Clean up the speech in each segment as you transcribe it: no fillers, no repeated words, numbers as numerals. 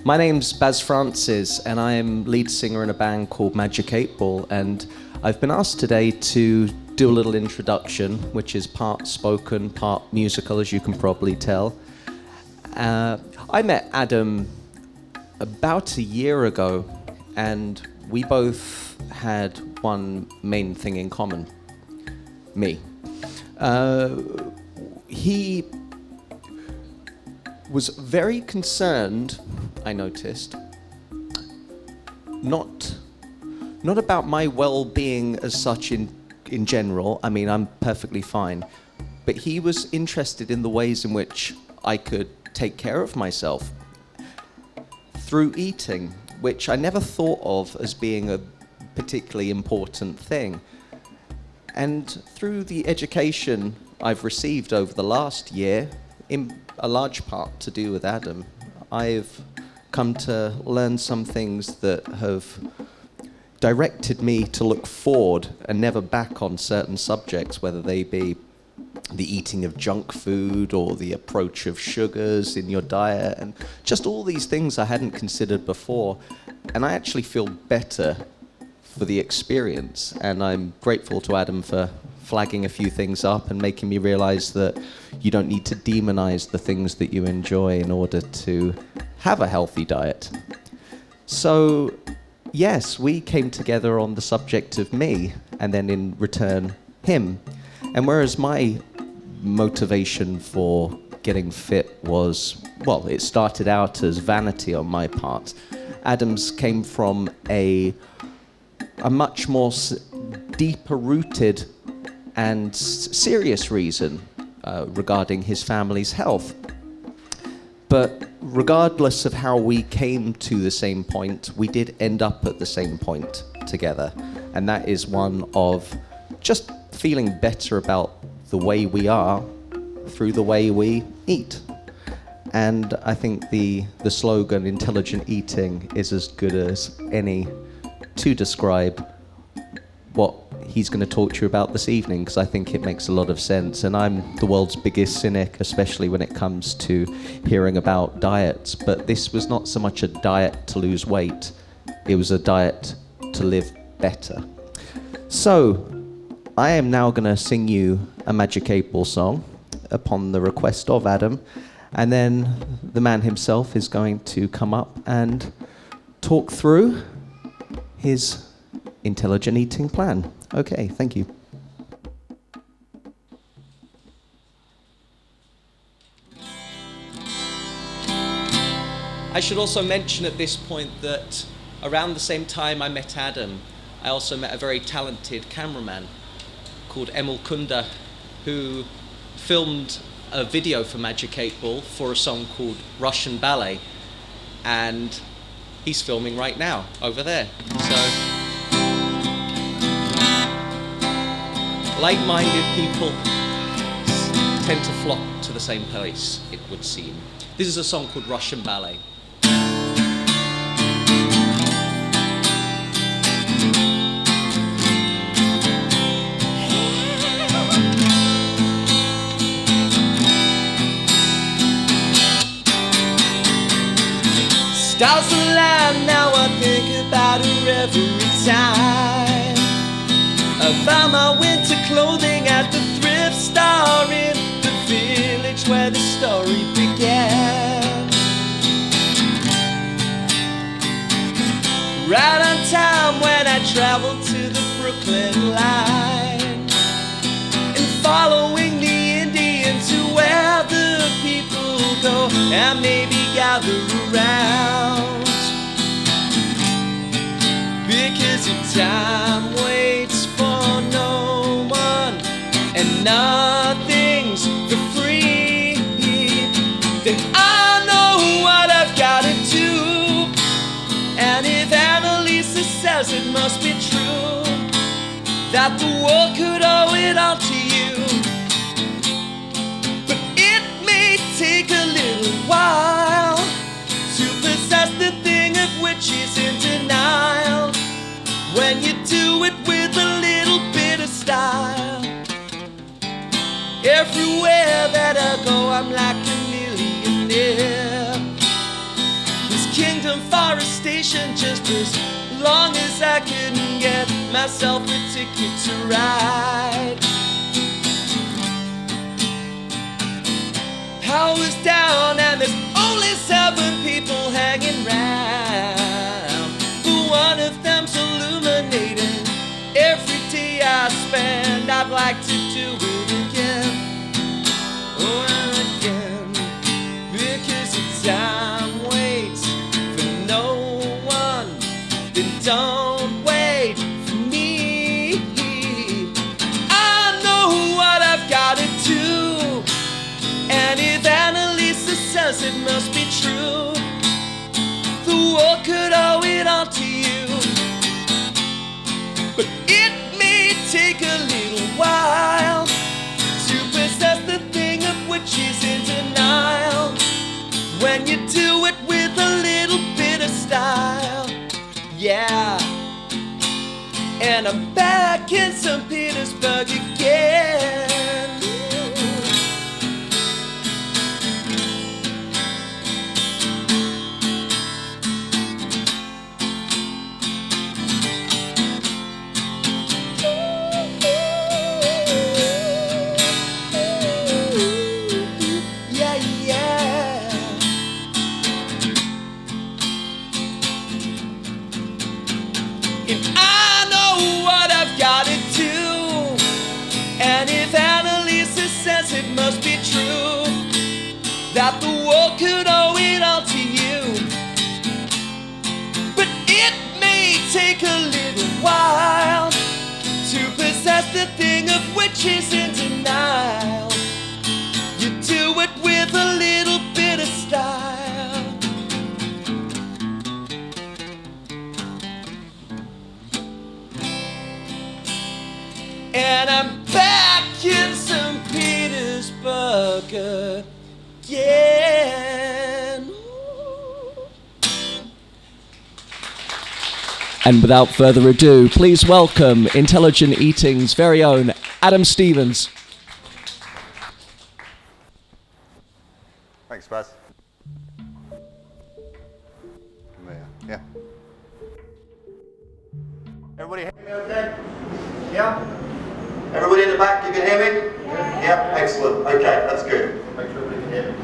My name's Baz Francis, and I am lead singer in a band called Magic 8 Ball, and I've been asked today to do a little introduction, which is part spoken, part musical, as you can probably tell. I met Adam about a year ago, and we both had one main thing in common. Me. He was very concerned, I noticed, not about my well-being as such in general. I mean, I'm perfectly fine. But he was interested in the ways in which I could take care of myself through eating, which I never thought of as being a particularly important thing. And through the education I've received over the last year, in a large part to do with Adam, I've come to learn some things that have directed me to look forward and never back on certain subjects, whether they be the eating of junk food or the approach of sugars in your diet, and just all these things I hadn't considered before. And I actually feel better for the experience, and I'm grateful to Adam for flagging a few things up and making me realize that you don't need to demonize the things that you enjoy in order to have a healthy diet. So yes, we came together on the subject of me, and then in return him. And whereas my motivation for getting fit was, well, it started out as vanity on my part, Adam's came from a much more deeper rooted and serious reason regarding his family's health. But regardless of how we came to the same point, we did end up at the same point together. And that is one of just feeling better about the way we are through the way we eat. And I think the slogan, intelligent eating, is as good as any to describe what he's going to talk to you about this evening, because I think it makes a lot of sense. And I'm the world's biggest cynic, especially when it comes to hearing about diets. But this was not so much a diet to lose weight, it was a diet to live better. So I am now going to sing you a Magic 8 Ball song upon the request of Adam, and then the man himself is going to come up and talk through his intelligent eating plan. Okay, thank you. I should also mention at this point that around the same time I met Adam, I also met a very talented cameraman called Emil Kunda, who filmed a video for Magic 8 Ball for a song called Russian Ballet, and he's filming right now over there. So like-minded people tend to flock to the same place, it would seem. This is a song called Russian Ballet. Stars align, now I think about her every time. I buy my winter clothing at the thrift store in the village where the story began. Right on time when I travel to the Brooklyn line, and following the Indian to where the people go and maybe gather around. Because if time waits for no one and nothing's for free, then I know what I've gotta do. And if Annalisa says it must be true, that the world could owe it all to you. But it may take a little while to possess the thing of which is in denial, when you do it with a little bit of style. Everywhere that I go, I'm like a millionaire. Kingdom Forest Station just as long as I couldn't get myself a ticket to ride. Power was down and there's only 7 people hanging round, but one of them's illuminating every day I spend. I'd like to do it again, oh and again, because if time waits for no one, then don't wait for me. I know what I've gotta do, and if Annalisa says it must be true, the world could owe it all to you. But it may take a little while to possess the thing of which is in denial. When you do it with a little bit of style, yeah. And I'm back in St. Petersburg again. And I know what I've gotta do, and if Annalisa says it must be true, that the world could owe it all to you. But it may take a little while to possess the thing of which is in denial. You do it with a little bit of style. And I'm back in St. Petersburg again. And without further ado, please welcome Intelligent Eating's very own Adam Stevens. Thanks, Baz. Yeah. Everybody hear me okay? Yeah? Everybody in the back, you can hear me? Yeah, excellent. Okay, that's good. Make sure everybody can hear me.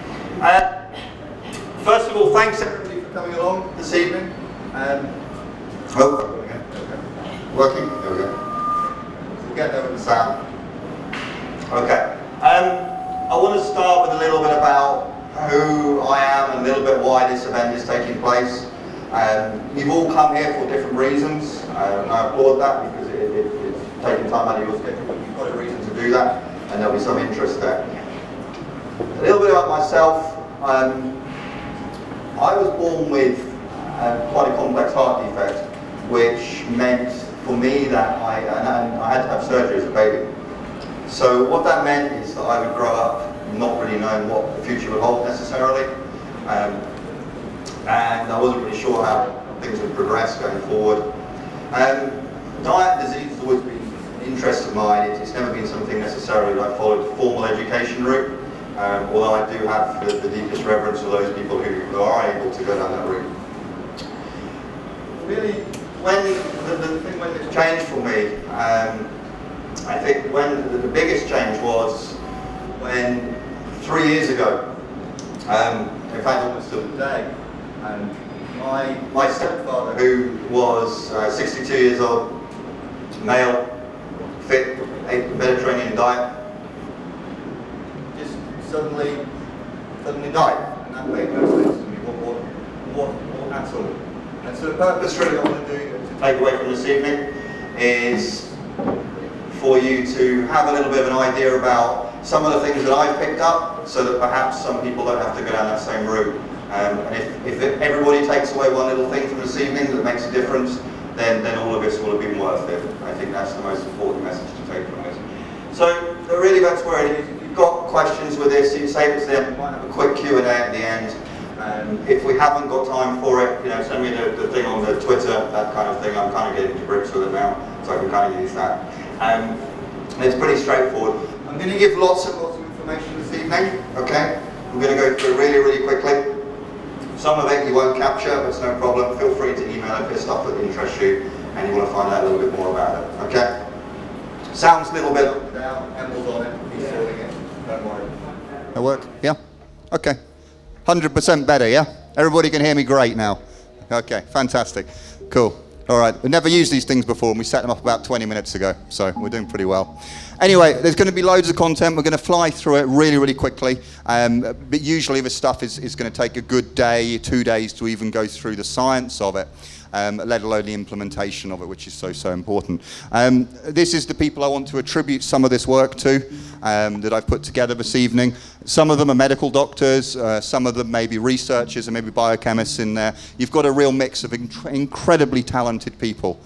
First of all, thanks everybody for coming along this evening. Working? There we go. We'll get there with the sound. Okay. I want to start with a little bit about who I am and a little bit why this event is taking place. You've all come here for different reasons, and I applaud that because it's taking time out of your schedule, but you've got a reason to do that, and there'll be some interest there. A little bit about myself. I was born with quite a complex heart defect, which meant for me that I had to have surgery as a baby. So what that meant is that I would grow up not really knowing what the future would hold necessarily, and I wasn't really sure how things would progress going forward. Diet and disease has always been an interest of mine. It's never been something necessarily that I followed the formal education route, although I do have the deepest reverence for those people who are able to go down that route. Really, when it changed for me, I think when the biggest change was when 3 years ago, in fact almost till today, my stepfather, who was 62 years old, male, fit, ate the Mediterranean diet, just suddenly died, and that made no sense to me. What at all? And so the purpose really I want to do to take away from this evening is for you to have a little bit of an idea about some of the things that I've picked up, so that perhaps some people don't have to go down that same route. And if everybody takes away one little thing from this evening that makes a difference, then all of this will have been worth it. I think that's the most important message to take from this. So really that's where it is. If you've got questions with this, you save it to them. We might have a quick Q&A at the end. If we haven't got time for it, send me the thing on the Twitter, that kind of thing. I'm kind of getting to grips with it now, so I can kind of use that. It's pretty straightforward. I'm going to give lots of information this evening, okay? I'm going to go through it really, really quickly. Some of it you won't capture, but it's no problem. Feel free to email if there's stuff that interests you and you want to find out a little bit more about it. Okay? Sounds a little bit up and down. Emil's on it. He's sorting it. Don't worry. That work? Yeah? Okay. 100% better, yeah? Everybody can hear me great now. Okay, fantastic. Cool. All right, we've never used these things before, and we set them up about 20 minutes ago, so we're doing pretty well. Anyway, there's going to be loads of content. We're going to fly through it really, really quickly. But usually this stuff is going to take a good day, 2 days to even go through the science of it, let alone the implementation of it, which is so, so important. This is the people I want to attribute some of this work to that I've put together this evening. Some of them are medical doctors, some of them may be researchers and maybe biochemists in there. You've got a real mix of incredibly talented people.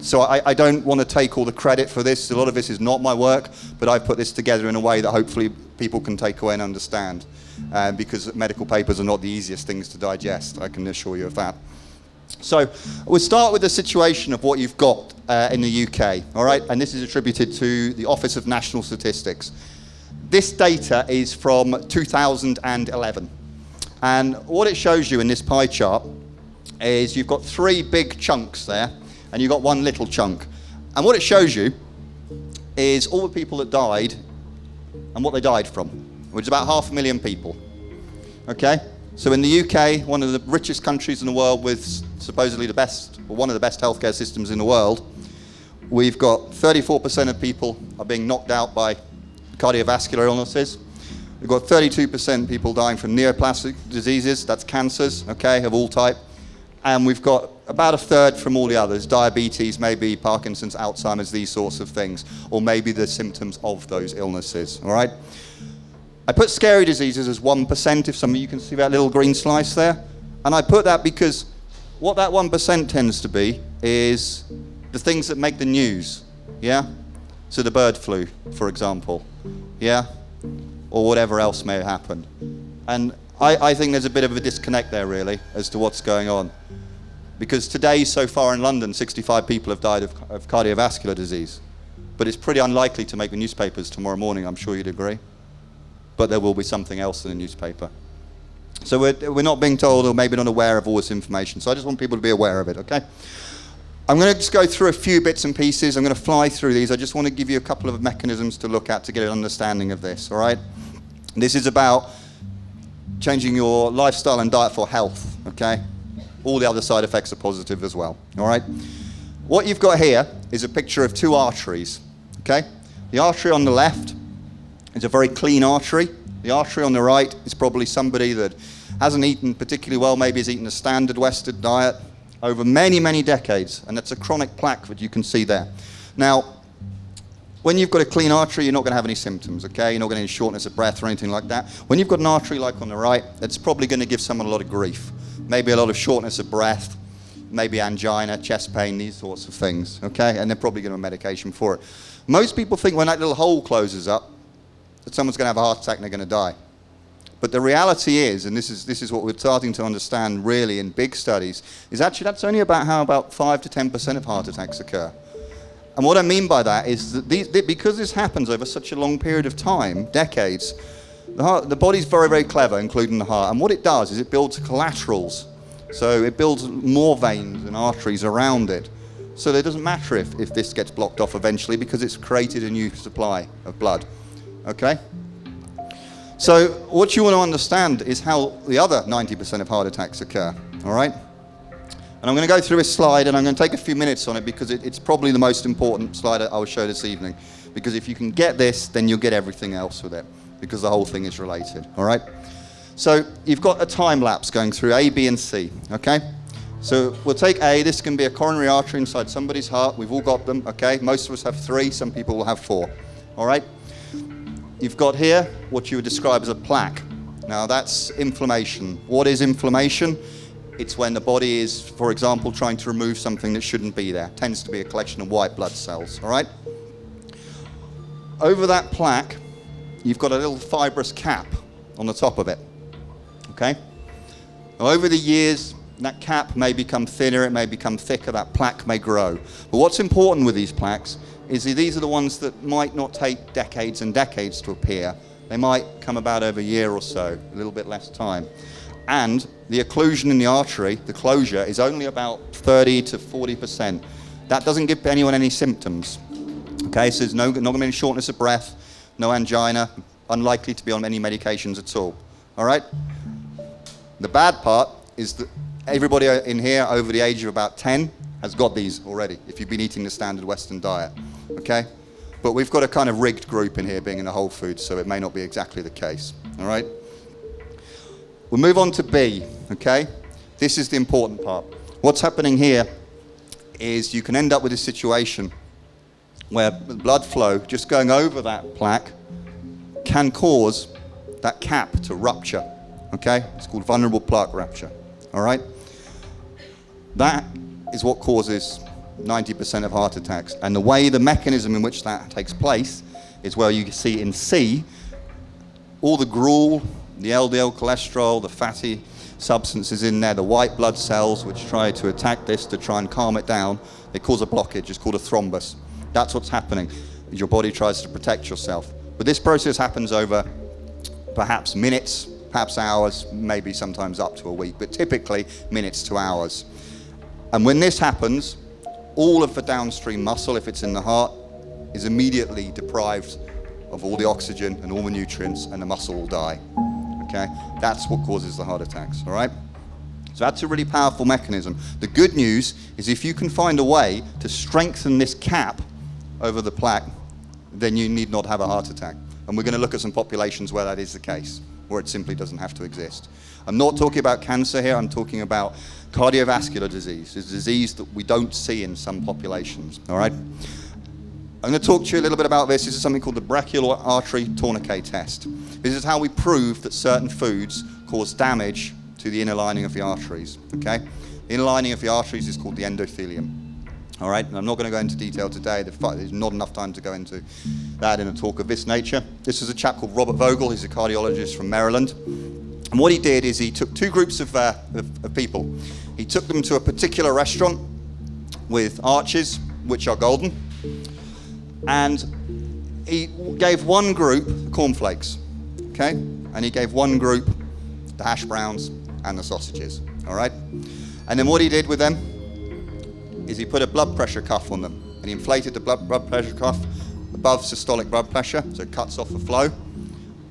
So I don't want to take all the credit for this. A lot of this is not my work, but I've put this together in a way that hopefully people can take away and understand, because medical papers are not the easiest things to digest, I can assure you of that. So we'll start with the situation of what you've got in the UK, all right? And this is attributed to the Office of National Statistics. This data is from 2011. And what it shows you in this pie chart is you've got 3 big chunks there, and you've got 1 little chunk. And what it shows you is all the people that died and what they died from, which is about 500,000 people, okay? So in the UK, one of the richest countries in the world with supposedly the best, or one of the best healthcare systems in the world, we've got 34% of people are being knocked out by cardiovascular illnesses. We've got 32% people dying from neoplastic diseases, that's cancers, okay, of all type. And we've got about 1/3 from all the others, diabetes, maybe Parkinson's, Alzheimer's, these sorts of things, or maybe the symptoms of those illnesses, all right? I put scary diseases as 1%, if some of you can see that little green slice there. And I put that because what that 1% tends to be is the things that make the news, yeah? So the bird flu, for example, yeah? Or whatever else may have happened. And I think there's a bit of a disconnect there, really, as to what's going on. Because today, so far in London, 65 people have died of cardiovascular disease. But it's pretty unlikely to make the newspapers tomorrow morning, I'm sure you'd agree. But there will be something else in the newspaper. So we're not being told, or maybe not aware of all this information. So I just want people to be aware of it, okay? I'm going to just go through a few bits and pieces. I'm going to fly through these. I just want to give you a couple of mechanisms to look at to get an understanding of this, all right? This is about changing your lifestyle and diet for health, okay? All the other side effects are positive as well, all right? What you've got here is a picture of 2 arteries, okay? The artery on the left is a very clean artery. The artery on the right is probably somebody that hasn't eaten particularly well, maybe has eaten a standard Western diet over many, many decades, and it's a chronic plaque that you can see there. Now, when you've got a clean artery, you're not going to have any symptoms, okay? You're not going to have any shortness of breath or anything like that. When you've got an artery like on the right, it's probably going to give someone a lot of grief. Maybe a lot of shortness of breath, maybe angina, chest pain, these sorts of things, okay? And they're probably going to have medication for it. Most people think when that little hole closes up, that someone's going to have a heart attack and they're going to die. But the reality is, and this is what we're starting to understand really in big studies, is actually that's only about how about 5 to 10% of heart attacks occur. And what I mean by that is that because this happens over such a long period of time, decades, the body's very, very clever, including the heart. And what it does is it builds collaterals. So it builds more veins and arteries around it. So it doesn't matter if this gets blocked off eventually because it's created a new supply of blood. Okay? So what you want to understand is how the other 90% of heart attacks occur, all right? And I'm going to go through this slide, and I'm going to take a few minutes on it because it's probably the most important slide I will show this evening. Because if you can get this, then you'll get everything else with it, because the whole thing is related, all right? So you've got a time lapse going through A, B, and C, okay? So we'll take A. This can be a coronary artery inside somebody's heart. We've all got them, okay? Most of us have 3. Some people will have 4, all right? You've got here what you would describe as a plaque. Now that's inflammation. What is inflammation? It's when the body is, for example, trying to remove something that shouldn't be there. It tends to be a collection of white blood cells, all right? Over that plaque, you've got a little fibrous cap on the top of it, okay? Now, over the years, that cap may become thinner, it may become thicker, that plaque may grow. But what's important with these plaques is these are the ones that might not take decades and decades to appear. They might come about over a year or so, a little bit less time. And the occlusion in the artery, the closure, is only about 30 to 40%. That doesn't give anyone any symptoms. Okay, so there's not going to be any shortness of breath, no angina, unlikely to be on any medications at all. All right? The bad part is that everybody in here over the age of about 10 has got these already, if you've been eating the standard Western diet. Okay? But we've got a kind of rigged group in here being in the Whole Foods, so it may not be exactly the case. All right? We'll move on to B, okay? This is the important part. What's happening here is you can end up with a situation where blood flow just going over that plaque can cause that cap to rupture, okay? It's called vulnerable plaque rupture, all right? That is what causes 90% of heart attacks. And the way, the mechanism in which that takes place is where you see in C, all the gruel, the LDL cholesterol, the fatty substances in there, the white blood cells which try to attack this to try and calm it down, they cause a blockage. It's called a thrombus. That's what's happening. Your body tries to protect yourself. But this process happens over perhaps minutes, perhaps hours, maybe sometimes up to a week, but typically minutes to hours. And when this happens, all of the downstream muscle, if it's in the heart, is immediately deprived of all the oxygen and all the nutrients, and the muscle will die. Okay? That's what causes the heart attacks, all right? So that's a really powerful mechanism. The good news is if you can find a way to strengthen this cap over the plaque, then you need not have a heart attack. And we're going to look at some populations where that is the case, where it simply doesn't have to exist. I'm not talking about cancer here, I'm talking about cardiovascular disease. It's a disease that we don't see in some populations, all right? I'm going to talk to you a little bit about this. This is something called the brachial artery tourniquet test. This is how we prove that certain foods cause damage to the inner lining of the arteries, okay? The inner lining of the arteries is called the endothelium. All right, and I'm not going to go into detail today. There's not enough time to go into that in a talk of this nature. This is a chap called Robert Vogel. He's a cardiologist from Maryland. And what he did is he took two groups of people. He took them to a particular restaurant with arches, which are golden, and he gave one group cornflakes, okay? And he gave one group the hash browns and the sausages, all right? And then what he did with them is he put a blood pressure cuff on them, and he inflated the blood pressure cuff above systolic blood pressure, so it cuts off the flow.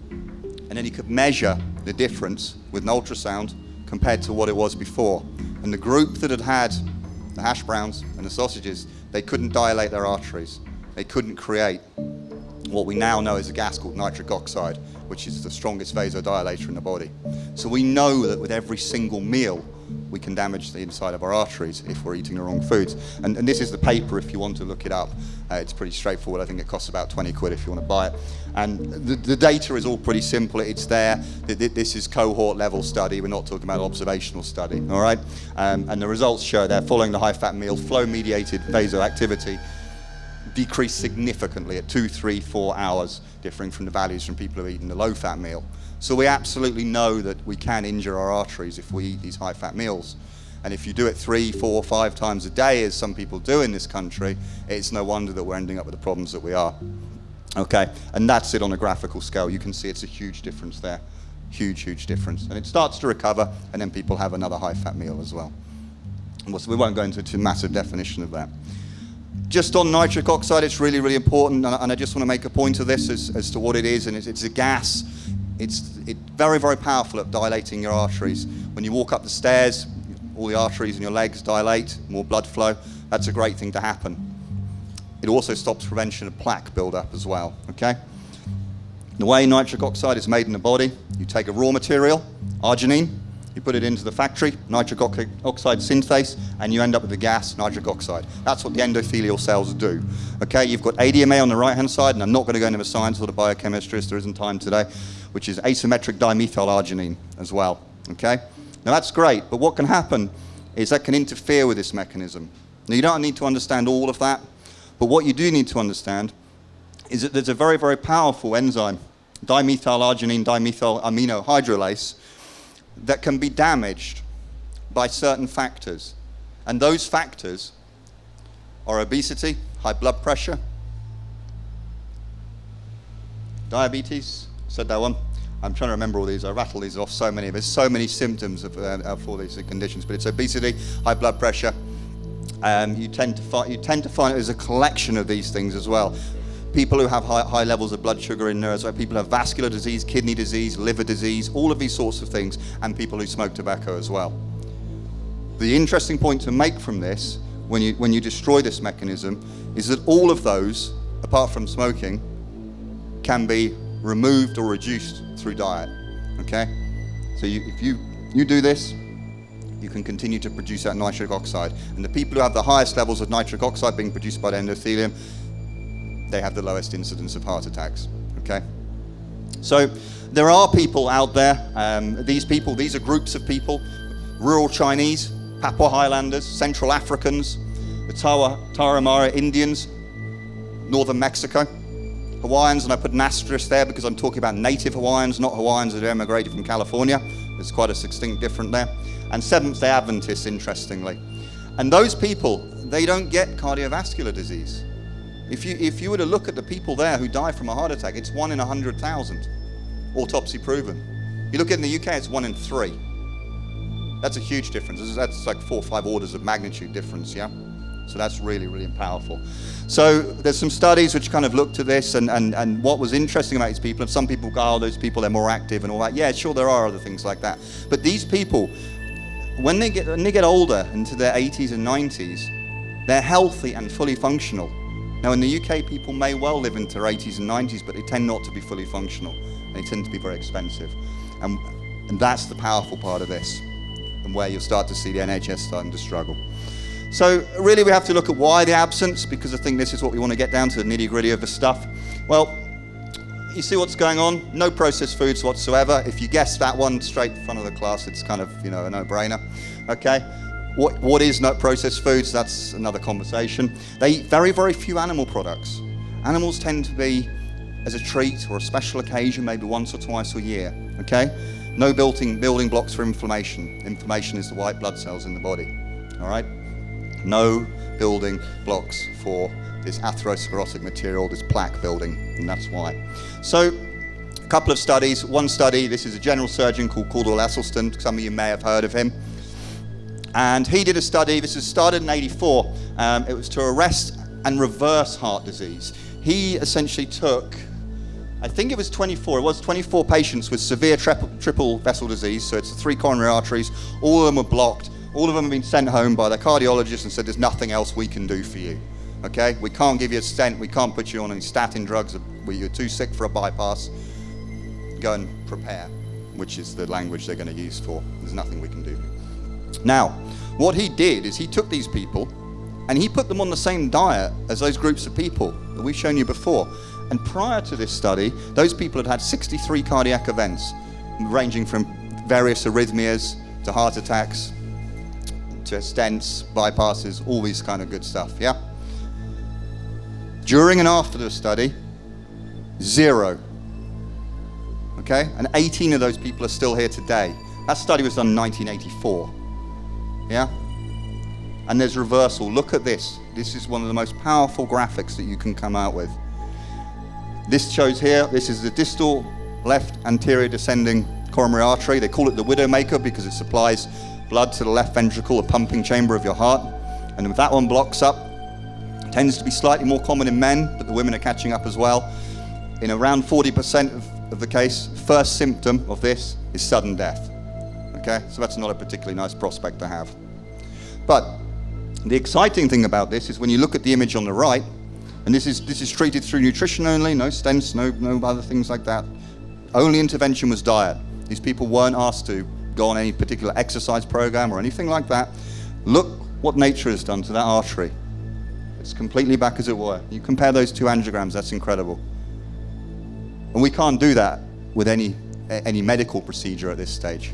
And then he could measure the difference with an ultrasound compared to what it was before. And the group that had had the hash browns and the sausages, they couldn't dilate their arteries. They couldn't create what we now know as a gas called nitric oxide, which is the strongest vasodilator in the body. So we know that with every single meal, we can damage the inside of our arteries if we're eating the wrong foods. And this is the paper if you want to look it up. It's pretty straightforward. I think it costs about 20 quid if you want to buy it. And the data is all pretty simple. It's there. This is cohort level study. We're not talking about observational study, all right? And the results show that following the high-fat meal, flow-mediated vasoactivity decreased significantly at 2, 3, 4 hours, differing from the values from people who have eaten the low-fat meal. So we absolutely know that we can injure our arteries if we eat these high-fat meals. And if you do it 3, 4, 5 times a day, as some people do in this country, it's no wonder that we're ending up with the problems that we are. Okay, and that's it on a graphical scale. You can see it's a huge difference there. Huge, huge difference. And it starts to recover, and then people have another high-fat meal as well. So we won't go into a massive definition of that. Just on nitric oxide, it's really, really important, and I just want to make a point of this as to what it is, and it's a gas. It's very, very powerful at dilating your arteries. When you walk up the stairs, all the arteries in your legs dilate, more blood flow. That's a great thing to happen. It also stops prevention of plaque buildup as well, okay? The way nitric oxide is made in the body, you take a raw material, arginine, you put it into the factory, nitric oxide synthase, and you end up with the gas, nitric oxide. That's what the endothelial cells do. Okay, you've got ADMA on the right-hand side, and I'm not going to go into the science or the biochemistry, as there isn't time today, which is asymmetric dimethyl arginine as well. Okay, now that's great, but what can happen is that can interfere with this mechanism. Now you don't need to understand all of that, but what you do need to understand is that there's a very, very powerful enzyme, dimethyl arginine dimethyl amino hydrolase, that can be damaged by certain factors. And those factors are obesity, high blood pressure, diabetes, said that one, I'm trying to remember all these. I rattle these off, so many. There's so many symptoms of all these conditions, but it's obesity, high blood pressure. You tend to find there's a collection of these things as well. People who have high levels of blood sugar in there as well. People who have vascular disease, kidney disease, liver disease, all of these sorts of things, and people who smoke tobacco as well. The interesting point to make from this, when you destroy this mechanism, is that all of those, apart from smoking, can be removed or reduced through diet. Okay, so if you do this, you can continue to produce that nitric oxide. And the people who have the highest levels of nitric oxide being produced by the endothelium, they have the lowest incidence of heart attacks. Okay, so there are people out there. These are groups of people: rural Chinese, Papua Highlanders, Central Africans, the Tarahumara Indians, northern Mexico, Hawaiians, and I put an asterisk there because I'm talking about native Hawaiians, not Hawaiians that emigrated from California. There's quite a distinct difference there. And Seventh-day Adventists, interestingly. And those people, they don't get cardiovascular disease. If you were to look at the people there who die from a heart attack, it's 1 in 100,000, autopsy proven. You look at it in the UK, it's 1 in 3. That's a huge difference. That's like 4 or 5 orders of magnitude difference, yeah? So that's really, really powerful. So there's some studies which kind of looked at this, and what was interesting about these people, and some people go, oh, those people, they're more active and all that. Yeah, sure, there are other things like that. But these people, when they get older, into their 80s and 90s, they're healthy and fully functional. Now in the UK, people may well live into their 80s and 90s, but they tend not to be fully functional. They tend to be very expensive. And that's the powerful part of this, and where you'll start to see the NHS starting to struggle. So really we have to look at why the absence, because I think this is what we want to get down to, the nitty-gritty of the stuff. Well, you see what's going on? No processed foods whatsoever. If you guess that one straight in front of the class, it's kind of, a no-brainer. Okay? What is not processed foods? That's another conversation. They eat very, very few animal products. Animals tend to be as a treat or a special occasion, maybe once or twice a year. Okay? No building blocks for inflammation. Inflammation is the white blood cells in the body. All right? No building blocks for this atherosclerotic material, this plaque building, and that's why. So, a couple of studies. One study, this is a general surgeon called Caldwell Esselstyn. Some of you may have heard of him. And he did a study, this was started in '84. It was to arrest and reverse heart disease. He essentially took, I think it was 24 patients with severe triple vessel disease, so it's 3 coronary arteries, all of them were blocked. All of them have been sent home by their cardiologist and said, there's nothing else we can do for you. Okay? We can't give you a stent, we can't put you on any statin drugs, you're too sick for a bypass. Go and prepare, which is the language they're going to use for. There's nothing we can do. Now, what he did is he took these people and he put them on the same diet as those groups of people that we've shown you before. And prior to this study, those people had 63 cardiac events, ranging from various arrhythmias to heart attacks, to stents, bypasses, all these kind of good stuff, yeah? During and after the study, 0. Okay? And 18 of those people are still here today. That study was done in 1984. Yeah? And there's reversal. Look at this. This is one of the most powerful graphics that you can come out with. This shows here, this is the distal left anterior descending coronary artery. They call it the widowmaker because it supplies blood to the left ventricle, the pumping chamber of your heart. And if that one blocks up, it tends to be slightly more common in men, but the women are catching up as well. In around 40% of the case, first symptom of this is sudden death. Okay, so that's not a particularly nice prospect to have. But the exciting thing about this is when you look at the image on the right, and this is treated through nutrition only, no stents, no other things like that. Only intervention was diet. These people weren't asked to go on any particular exercise program or anything like that. Look what nature has done to that artery. It's completely back as it were. You compare those 2 angiograms, that's incredible. And we can't do that with any medical procedure at this stage.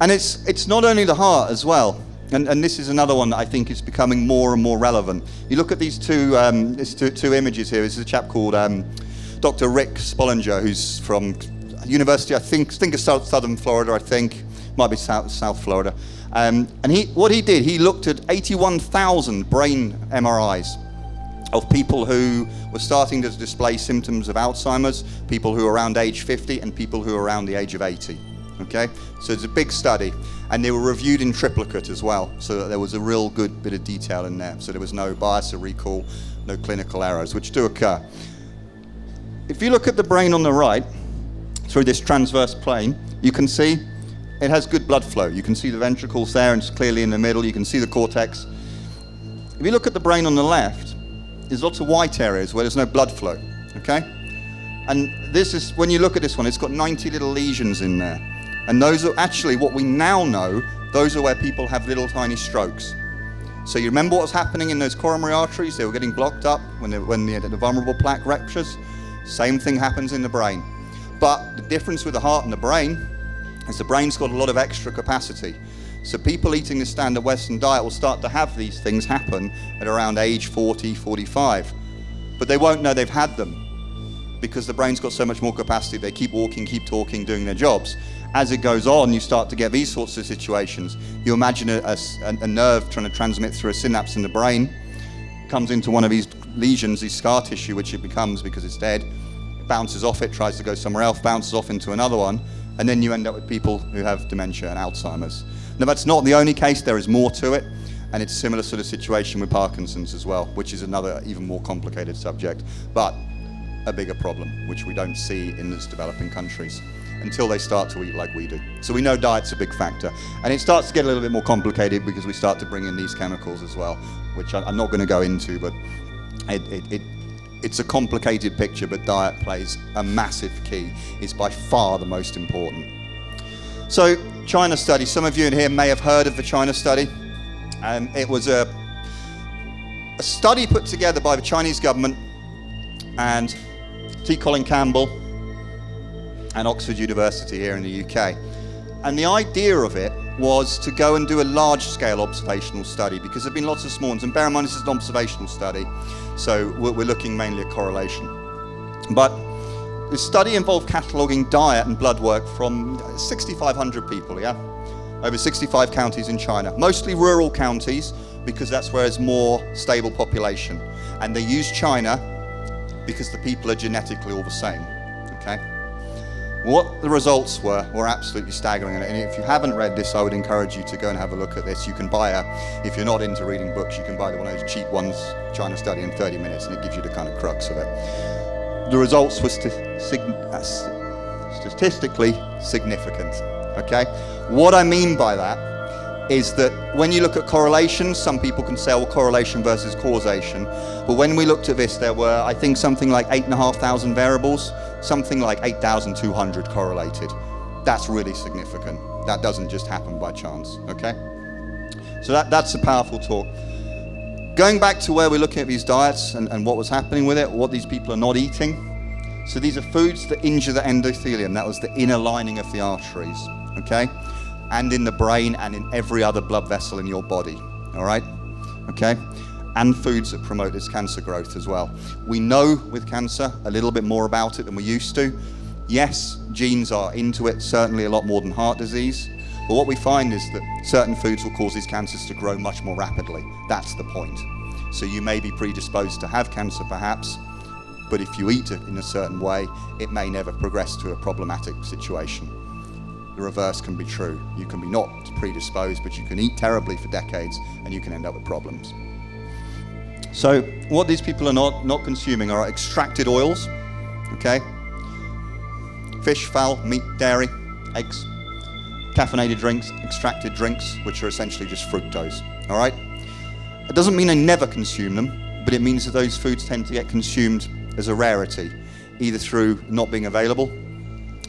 And it's not only the heart as well. And this is another one that I think is becoming more and more relevant. You look at these two images here. This is a chap called Dr. Rick Spollinger, who's from University, I think of Southern Florida, I think. Might be South Florida. And what he did, he looked at 81,000 brain MRIs. of people who were starting to display symptoms of Alzheimer's, people who are around age 50 and people who are around the age of 80. Okay, so it's a big study, and they were reviewed in triplicate as well, so that there was a real good bit of detail in there, so there was no bias or recall, no clinical errors, which do occur. If you look at the brain on the right, through this transverse plane, you can see it has good blood flow. You can see the ventricles there, and it's clearly in the middle. You can see the cortex. If you look at the brain on the left, there's lots of white areas where there's no blood flow, okay? And this is, when you look at this one, it's got 90 little lesions in there. And those are actually, what we now know, those are where people have little tiny strokes. So you remember what was happening in those coronary arteries? They were getting blocked up when the vulnerable plaque ruptures. Same thing happens in the brain. But the difference with the heart and the brain is the brain's got a lot of extra capacity. So people eating the standard Western diet will start to have these things happen at around age 40, 45. But they won't know they've had them because the brain's got so much more capacity. They keep walking, keep talking, doing their jobs. As it goes on, you start to get these sorts of situations. You imagine a nerve trying to transmit through a synapse in the brain, comes into one of these lesions, these scar tissue, which it becomes because it's dead, it bounces off it, tries to go somewhere else, bounces off into another one, and then you end up with people who have dementia and Alzheimer's. Now, that's not the only case. There is more to it, and it's a similar sort of situation with Parkinson's as well, which is another even more complicated subject, but a bigger problem, which we don't see in these developing countries until they start to eat like we do. So we know diet's a big factor, and it starts to get a little bit more complicated because we start to bring in these chemicals as well, which I'm not going to go into, but it's a complicated picture, but diet plays a massive key. It's by far the most important. So, China study. Some of you in here may have heard of the China study. It was a study put together by the Chinese government and T. Colin Campbell and Oxford University here in the UK. And the idea of it was to go and do a large-scale observational study, because there have been lots of small ones. And bear in mind, this is an observational study, so we're looking mainly at correlation. But the study involved cataloguing diet and blood work from 6,500 people, yeah? Over 65 counties in China, mostly rural counties, because that's where there's more stable population. And they use China because the people are genetically all the same, okay? What the results were absolutely staggering. And if you haven't read this, I would encourage you to go and have a look at this. You can buy if you're not into reading books, you can buy one of those cheap ones, China Study in 30 minutes, and it gives you the kind of crux of it. The results were statistically significant, okay? What I mean by that is that when you look at correlations, some people can say, well, correlation versus causation. But when we looked at this, there were, I think, something like 8,500 variables, something like 8,200 correlated. That's really significant. That doesn't just happen by chance, okay? So that's a powerful talk. Going back to where we're looking at these diets and what was happening with it, what these people are not eating. So these are foods that injure the endothelium. That was the inner lining of the arteries, okay? And in the brain and in every other blood vessel in your body, all right? Okay? And foods that promote this cancer growth as well. We know with cancer a little bit more about it than we used to. Yes, genes are into it, certainly a lot more than heart disease. But what we find is that certain foods will cause these cancers to grow much more rapidly. That's the point. So you may be predisposed to have cancer perhaps, but if you eat it in a certain way, it may never progress to a problematic situation. The reverse can be true. You can be not predisposed, but you can eat terribly for decades and you can end up with problems. So what these people are not consuming are extracted oils, okay? Fish, fowl, meat, dairy, eggs, caffeinated drinks, extracted drinks, which are essentially just fructose, all right? It doesn't mean they never consume them, but it means that those foods tend to get consumed as a rarity, either through not being available,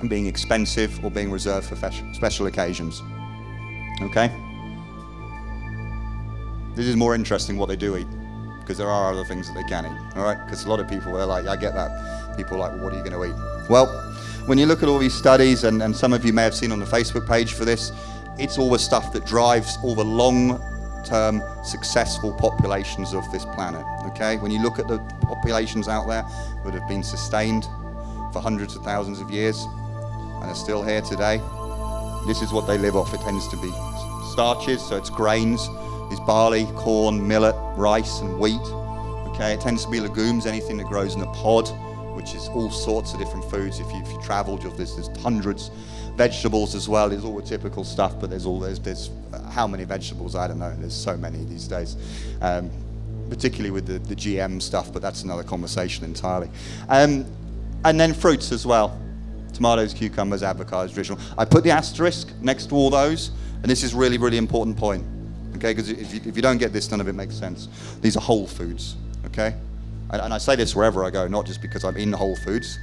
being expensive, or being reserved for special occasions, okay? This is more interesting what they do eat, because there are other things that they can eat, all right? Because a lot of people are like, I get that. People are like, well, what are you going to eat? Well, when you look at all these studies, and some of you may have seen on the Facebook page for this, it's all the stuff that drives all the long-term successful populations of this planet, okay? When you look at the populations out there that have been sustained for hundreds of thousands of years and are still here today, this is what they live off. It tends to be starches, so it's grains, is barley, corn, millet, rice, and wheat, Okay, it tends to be legumes, anything that grows in a pod, which is all sorts of different foods. If you traveled, there's hundreds. Vegetables as well, there's all the typical stuff, but there's how many vegetables? I don't know. There's so many these days, particularly with the GM stuff, but that's another conversation entirely. And then fruits as well. Tomatoes, cucumbers, avocados, traditional. I put the asterisk next to all those, and this is really, really important point. Okay, because if you don't get this, none of it makes sense. These are whole foods. Okay, and I say this wherever I go, not just because I'm in Whole Foods,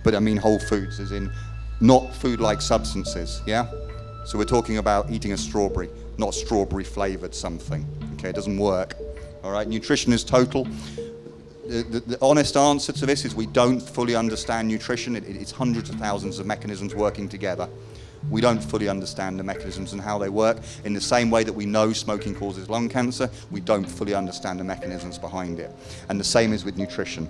but I mean whole foods as in not food-like substances, yeah? So we're talking about eating a strawberry, not strawberry-flavored something, okay? It doesn't work, all right? Nutrition is total. The honest answer to this is we don't fully understand nutrition. It's hundreds of thousands of mechanisms working together. We don't fully understand the mechanisms and how they work. In the same way that we know smoking causes lung cancer, we don't fully understand the mechanisms behind it. And the same is with nutrition.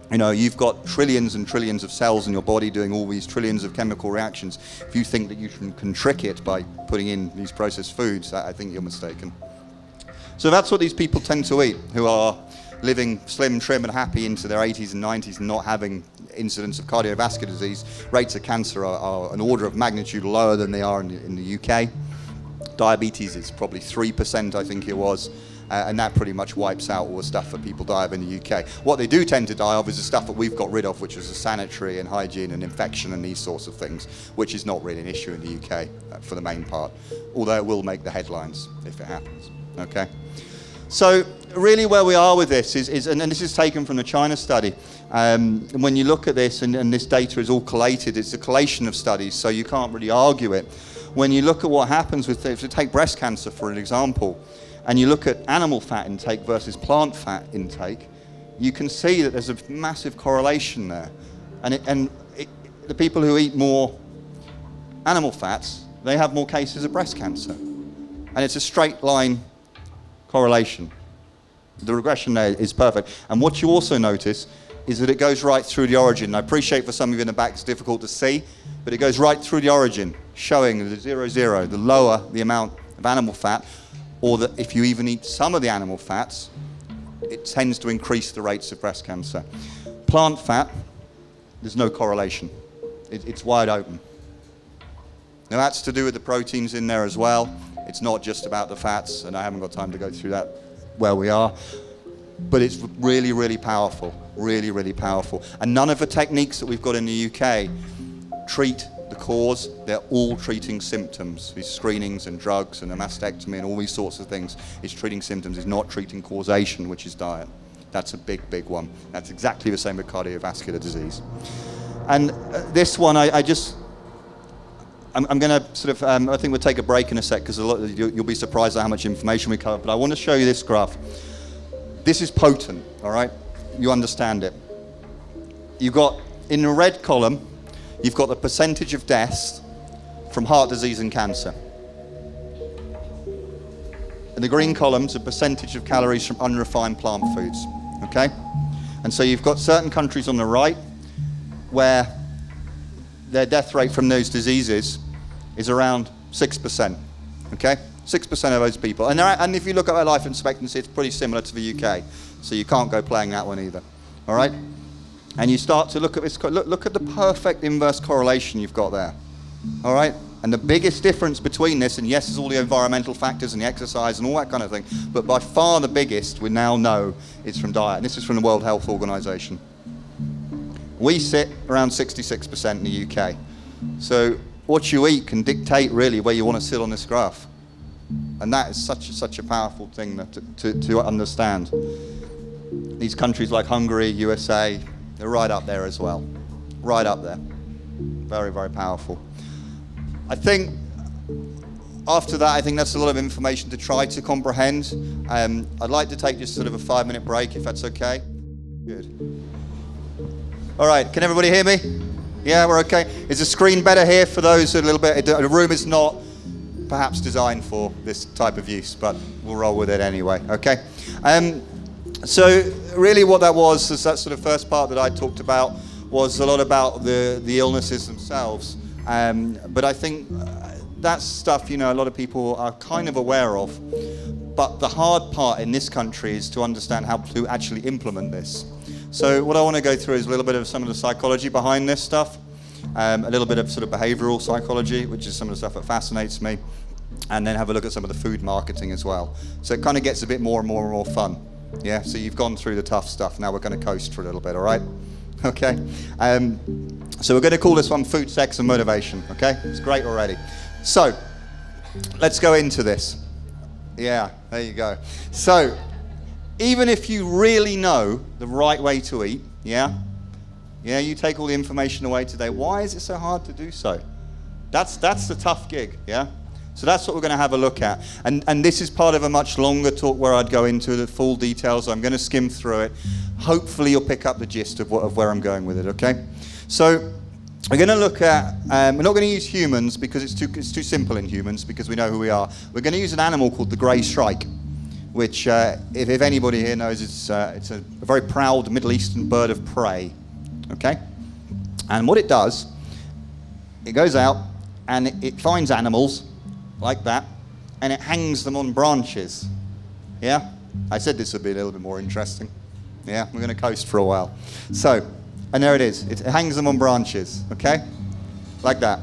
You know, you've got trillions and trillions of cells in your body doing all these trillions of chemical reactions. If you think that you can trick it by putting in these processed foods, I think you're mistaken. So that's what these people tend to eat, who are living slim, trim and happy into their 80s and 90s and not having incidence of cardiovascular disease. Rates of cancer are an order of magnitude lower than they are in the UK. Diabetes is probably 3%, I think it was. And that pretty much wipes out all the stuff that people die of in the UK. What they do tend to die of is the stuff that we've got rid of, which is the sanitary and hygiene and infection and these sorts of things, which is not really an issue in the UK for the main part, although it will make the headlines if it happens, okay? So really where we are with this is and this is taken from the China study, when you look at this, and this data is all collated, it's a collation of studies, so you can't really argue it. When you look at what happens with, if you take breast cancer for an example, and you look at animal fat intake versus plant fat intake, you can see that there's a massive correlation there. And the people who eat more animal fats, they have more cases of breast cancer. And it's a straight line correlation. The regression there is perfect. And what you also notice is that it goes right through the origin. I appreciate for some of you in the back it's difficult to see, but it goes right through the origin, showing the 0, 0, the lower the amount of animal fat, or that if you even eat some of the animal fats, it tends to increase the rates of breast cancer. Plant fat, there's no correlation. It's wide open. Now that's to do with the proteins in there as well. It's not just about the fats, and I haven't got time to go through that where we are. But it's really, really powerful, really, really powerful. And none of the techniques that we've got in the UK treat the cause. They're all treating symptoms. These screenings and drugs and a mastectomy and all these sorts of things is treating symptoms, is not treating causation, which is diet. That's a big, big one. That's exactly the same with cardiovascular disease. And this one, I'm going to sort of, I think we'll take a break in a sec because you'll be surprised at how much information we cover, but I want to show you this graph. This is potent, all right? You understand it. You've got, in the red column, you've got the percentage of deaths from heart disease and cancer. In the green columns, the percentage of calories from unrefined plant foods, okay? And so you've got certain countries on the right where their death rate from those diseases is around 6%, okay? 6% of those people. And if you look at our life expectancy, it's pretty similar to the UK. So you can't go playing that one either, all right? And you start to look at this, look at the perfect inverse correlation you've got there, all right? And the biggest difference between this, and yes, there's all the environmental factors and the exercise and all that kind of thing, but by far the biggest, we now know, is from diet. And this is from the World Health Organization. We sit around 66% in the UK. So what you eat can dictate really where you want to sit on this graph. And that is such a powerful thing to understand. These countries like Hungary, USA, they're right up there as well. Right up there. Very, very powerful. I think after that, I think that's a lot of information to try to comprehend. I'd like to take just sort of a 5-minute break, if that's okay. Good. All right, can everybody hear me? Yeah, we're okay. Is the screen better here for those who are a little bit, the room is not perhaps designed for this type of use, but we'll roll with it anyway, okay? So really what that was, is that sort of first part that I talked about, was a lot about the illnesses themselves. But I think that's stuff, you know, a lot of people are kind of aware of. But the hard part in this country is to understand how to actually implement this. So what I want to go through is a little bit of some of the psychology behind this stuff, a little bit of sort of behavioral psychology, which is some of the stuff that fascinates me, and then have a look at some of the food marketing as well. So it kind of gets a bit more and more and more fun. Yeah, so you've gone through the tough stuff. Now we're going to coast for a little bit, all right? Okay. So we're going to call this one Food, Sex and Motivation, okay? It's great already. So let's go into this. Yeah, there you go. So even if you really know the right way to eat, yeah, you take all the information away today, why is it so hard to do so? That's the tough gig, yeah? So that's what we're going to have a look at. And this is part of a much longer talk where I'd go into the full details. I'm going to skim through it. Hopefully you'll pick up the gist of where I'm going with it, okay? So we're going to look at, we're not going to use humans because it's too simple in humans because we know who we are. We're going to use an animal called the grey shrike, which if anybody here knows, it's a very proud Middle Eastern bird of prey, okay? And what it does, it goes out and it finds animals like that, and it hangs them on branches. Yeah? I said this would be a little bit more interesting. Yeah? We're going to coast for a while. So, and there it is. It hangs them on branches, okay? Like that.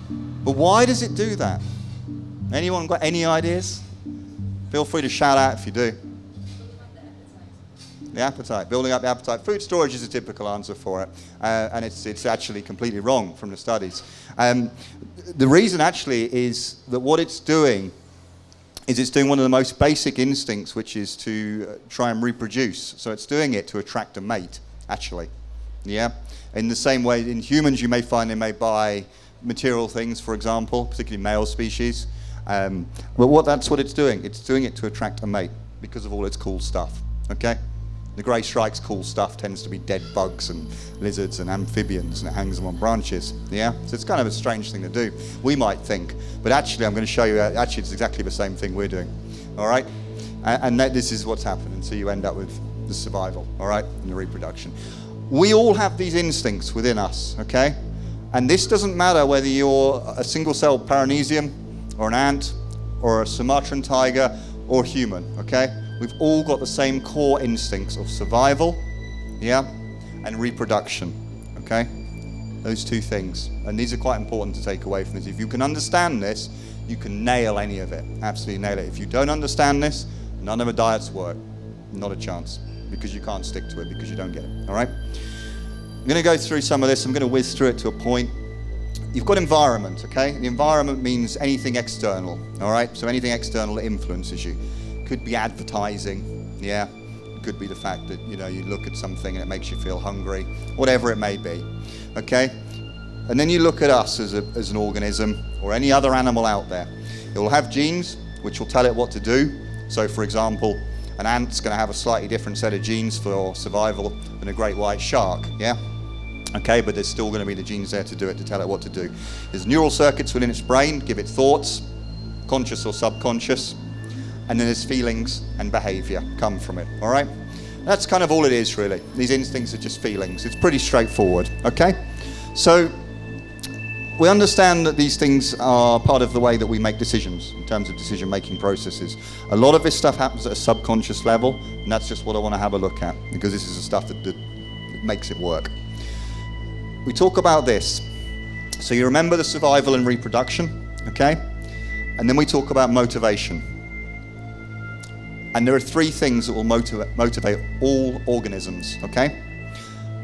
But why does it do that? Anyone got any ideas? Feel free to shout out if you do. The appetite, building up the appetite. Food storage is a typical answer for it, and it's actually completely wrong from the studies. The reason actually is that what it's doing is it's doing one of the most basic instincts, which is to try and reproduce. So it's doing it to attract a mate, actually. Yeah. In the same way, in humans, you may find they may buy material things, for example, particularly male species. But that's what it's doing. It's doing it to attract a mate because of all its cool stuff. Okay. The grey shrike's cool stuff tends to be dead bugs and lizards and amphibians, and it hangs them on branches. Yeah? So it's kind of a strange thing to do, we might think. But actually, I'm going to show you, actually, it's exactly the same thing we're doing. All right? And this is what's happening. So you end up with the survival, all right, and the reproduction. We all have these instincts within us, okay? And this doesn't matter whether you're a single-celled paranesium or an ant or a Sumatran tiger or human, okay? We've all got the same core instincts of survival, yeah, and reproduction, okay? Those two things. And these are quite important to take away from this. If you can understand this, you can nail any of it, absolutely nail it. If you don't understand this, none of the diets work, not a chance, because you can't stick to it, because you don't get it, all right? I'm going to go through some of this. I'm going to whiz through it to a point. You've got environment, okay? The environment means anything external, all right? So anything external that influences you. Could be advertising, yeah. It could be the fact that, you know, you look at something and it makes you feel hungry, whatever it may be, okay? And then you look at us as an organism or any other animal out there. It will have genes which will tell it what to do. So, for example, an ant's going to have a slightly different set of genes for survival than a great white shark, yeah? Okay, but there's still going to be the genes there to do it, to tell it what to do. There's neural circuits within its brain, give it thoughts, conscious or subconscious. And then there's feelings and behavior come from it, all right? That's kind of all it is, really. These instincts are just feelings. It's pretty straightforward, okay? So we understand that these things are part of the way that we make decisions in terms of decision-making processes. A lot of this stuff happens at a subconscious level, and that's just what I want to have a look at, because this is the stuff that makes it work. We talk about this. So you remember the survival and reproduction, okay? And then we talk about motivation. And there are three things that will motivate all organisms, okay?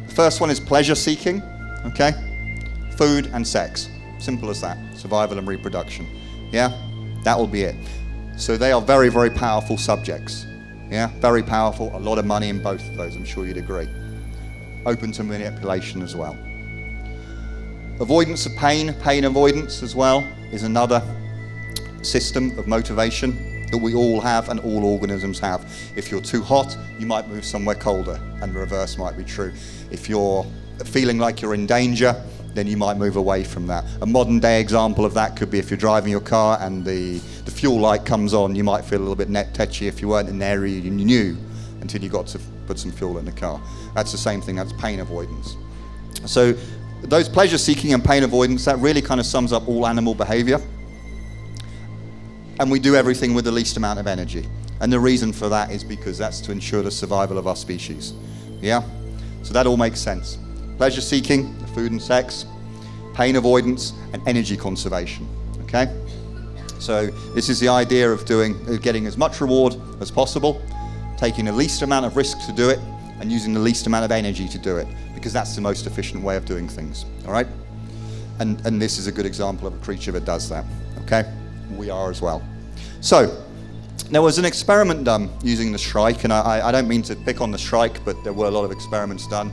The first one is pleasure seeking, okay? Food and sex, simple as that, survival and reproduction, yeah? That will be it. So they are very, very powerful subjects, yeah? Very powerful, a lot of money in both of those, I'm sure you'd agree. Open to manipulation as well. Avoidance of pain, pain avoidance as well, is another system of motivation that we all have and all organisms have. If you're too hot, you might move somewhere colder, and the reverse might be true. If you're feeling like you're in danger, then you might move away from that. A modern day example of that could be if you're driving your car and the fuel light comes on, you might feel a little bit tetchy if you weren't in an area you knew until you got to put some fuel in the car. That's the same thing, that's pain avoidance. So those pleasure seeking and pain avoidance, that really kind of sums up all animal behavior. and we do everything with the least amount of energy. And the reason for that is because that's to ensure the survival of our species. Yeah? So that all makes sense. Pleasure seeking, food and sex, pain avoidance, and energy conservation. Okay? So this is the idea of getting as much reward as possible, taking the least amount of risk to do it, and using the least amount of energy to do it, because that's the most efficient way of doing things. All right? And this is a good example of a creature that does that. Okay? We are as well. So there was an experiment done using the shrike, and I don't mean to pick on the shrike, but there were a lot of experiments done.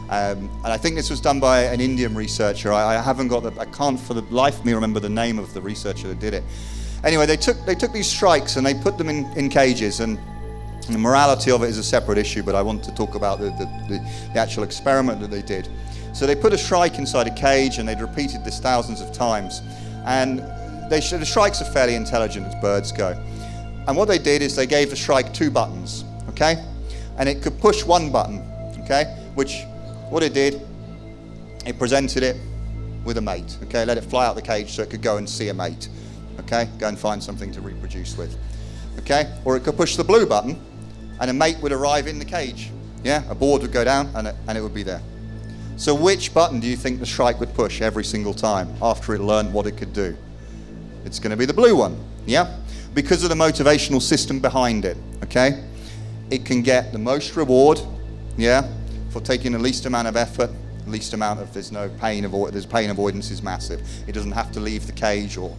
And I think this was done by an Indian researcher. I can't for the life of me remember the name of the researcher that did it. Anyway, they took these shrikes and they put them in cages, and the morality of it is a separate issue, but I want to talk about the actual experiment that they did. So they put a shrike inside a cage, and they'd repeated this thousands of times. And the shrikes are fairly intelligent as birds go. And what they did is they gave the shrike 2 buttons, okay? And it could push 1 button, okay? Which, what it did, it presented it with a mate, okay? Let it fly out the cage so it could go and see a mate, okay? Go and find something to reproduce with, okay? Or it could push the blue button, and a mate would arrive in the cage, yeah? A board would go down, and it would be there. So which button do you think the shrike would push every single time after it learned what it could do? It's going to be the blue one, yeah? Because of the motivational system behind it, okay? It can get the most reward, yeah, for taking the least amount of effort, least amount of, there's pain avoidance is massive. It doesn't have to leave the cage or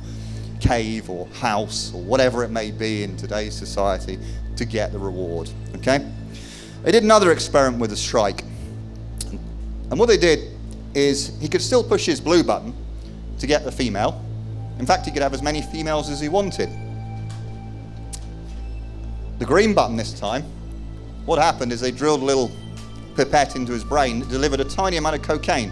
cave or house or whatever it may be in today's society to get the reward, okay? They did another experiment with a shrike. And what they did is he could still push his blue button to get the female. In fact, he could have as many females as he wanted. The green button this time, what happened is they drilled a little pipette into his brain that delivered a tiny amount of cocaine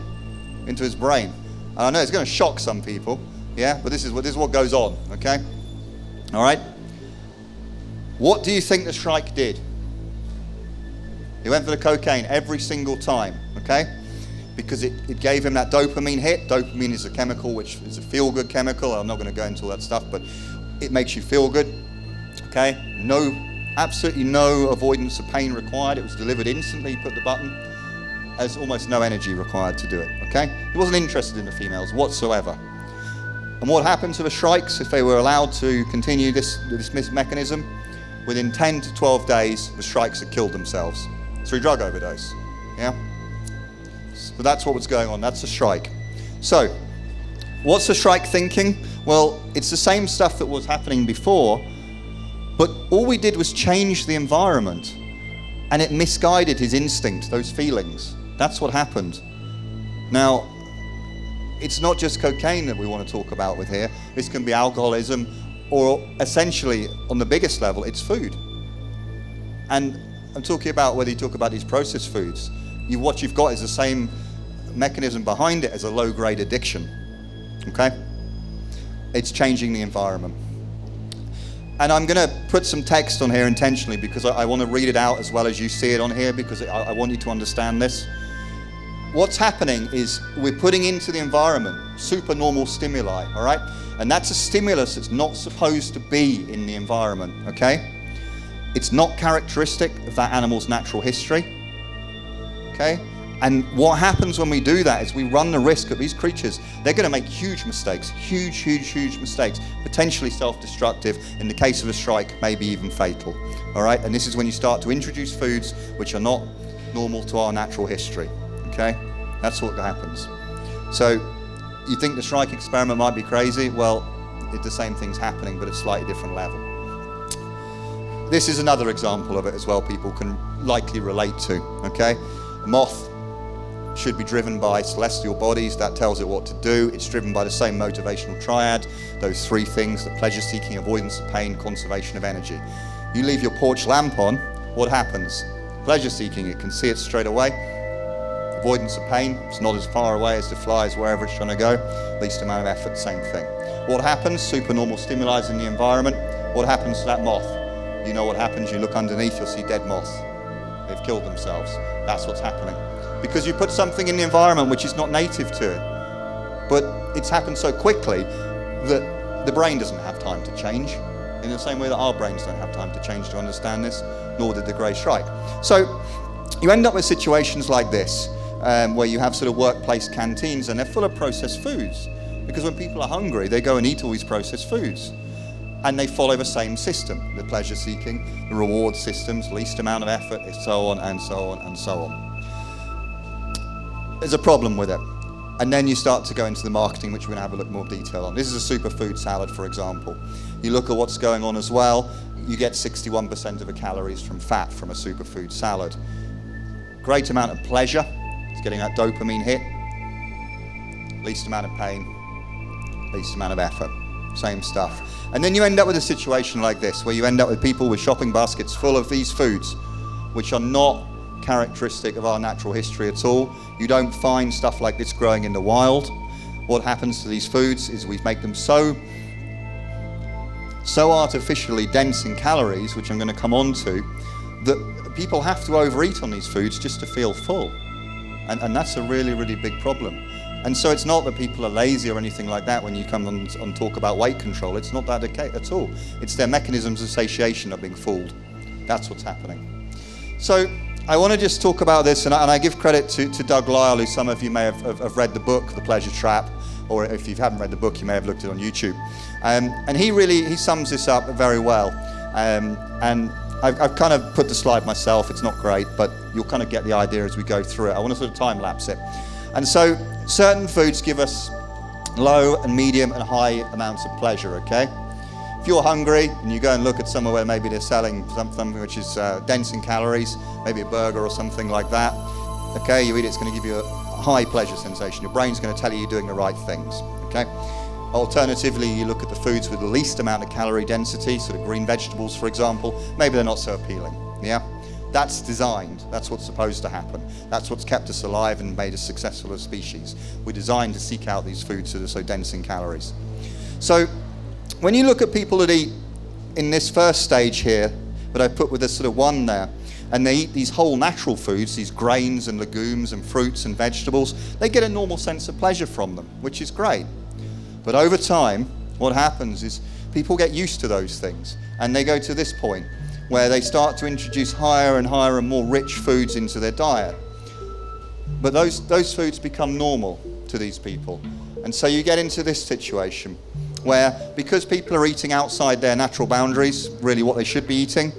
into his brain. And I know it's going to shock some people, yeah, but this is what goes on, okay? All right? What do you think the shrike did? He went for the cocaine every single time, okay? Because it gave him that dopamine hit. Dopamine is a chemical which is a feel-good chemical. I'm not going to go into all that stuff, but it makes you feel good, okay? Absolutely no avoidance of pain required. It was delivered instantly. You put the button. There's almost no energy required to do it, okay? He wasn't interested in the females whatsoever. And what happened to the shrikes if they were allowed to continue this mechanism? Within 10 to 12 days, the shrikes had killed themselves through drug overdose, yeah? So that's what was going on. That's a shrike. So, what's the shrike thinking? Well, it's the same stuff that was happening before, but all we did was change the environment, and it misguided his instinct, those feelings. That's what happened. Now, it's not just cocaine that we want to talk about with here. This can be alcoholism, or essentially, on the biggest level, it's food. And I'm talking about whether you talk about these processed foods. What you've got is the same mechanism behind it as a low-grade addiction, okay? It's changing the environment. And I'm going to put some text on here intentionally because I want to read it out as well as you see it on here because I want you to understand this. What's happening is we're putting into the environment supernormal stimuli, all right? And that's a stimulus that's not supposed to be in the environment, okay? It's not characteristic of that animal's natural history. Okay? And what happens when we do that is we run the risk that these creatures, they're going to make huge mistakes, huge mistakes, potentially self-destructive, in the case of a shrike, maybe even fatal. All right? And this is when you start to introduce foods which are not normal to our natural history. Okay? That's what happens. So, you think the shrike experiment might be crazy? Well, the same thing's happening, but at a slightly different level. This is another example of it as well people can likely relate to. Okay? A moth should be driven by celestial bodies. That tells it what to do. It's driven by the same motivational triad, those 3 things, the pleasure seeking, avoidance of pain, conservation of energy. You leave your porch lamp on, what happens? Pleasure seeking, it can see it straight away. Avoidance of pain, it's not as far away as the flies, wherever it's trying to go. Least amount of effort, same thing. What happens? Supernormal stimuli in the environment. What happens to that moth? You know what happens, you look underneath, you'll see dead moths. They've killed themselves. That's what's happening. Because you put something in the environment which is not native to it. But it's happened so quickly that the brain doesn't have time to change, in the same way that our brains don't have time to change to understand this, nor did the grey strike. So you end up with situations like this, where you have sort of workplace canteens and they're full of processed foods. Because when people are hungry, they go and eat all these processed foods. And they follow the same system, the pleasure seeking, the reward systems, least amount of effort, so on and so on and so on. There's a problem with it. And then you start to go into the marketing, which we're going to have a look more detail on. This is a superfood salad, for example. You look at what's going on as well, you get 61% of the calories from fat from a superfood salad. Great amount of pleasure, it's getting that dopamine hit. Least amount of pain, least amount of effort, same stuff. And then you end up with a situation like this, where you end up with people with shopping baskets full of these foods, which are not characteristic of our natural history at all. You don't find stuff like this growing in the wild. What happens to these foods is we make them so artificially dense in calories, which I'm going to come on to, that people have to overeat on these foods just to feel full. And that's a really, really big problem. And so it's not that people are lazy or anything like that when you come on and talk about weight control. It's not that at all. It's their mechanisms of satiation are being fooled. That's what's happening. So I want to just talk about this, and I give credit to Doug Lyle, who some of you may have read the book, The Pleasure Trap, or if you haven't read the book, you may have looked at it on YouTube. And he sums this up very well. And I've kind of put the slide myself. It's not great, but you'll kind of get the idea as we go through it. I want to sort of time lapse it. And so certain foods give us low and medium and high amounts of pleasure, okay? If you're hungry and you go and look at somewhere where maybe they're selling something which is dense in calories, maybe a burger or something like that, okay, you eat it, it's going to give you a high pleasure sensation. Your brain's going to tell you you're doing the right things, okay? Alternatively, you look at the foods with the least amount of calorie density, sort of green vegetables, for example, maybe they're not so appealing, yeah? That's designed. That's what's supposed to happen. That's what's kept us alive and made us successful as a species. We're designed to seek out these foods that are so dense in calories. So when you look at people that eat in this first stage here, that I put with this sort of one there, and they eat these whole natural foods, these grains and legumes and fruits and vegetables, they get a normal sense of pleasure from them, which is great. But over time, what happens is people get used to those things, and they go to this point where they start to introduce higher and higher and more rich foods into their diet. But those foods become normal to these people. And so you get into this situation where, because people are eating outside their natural boundaries, really what they should be eating,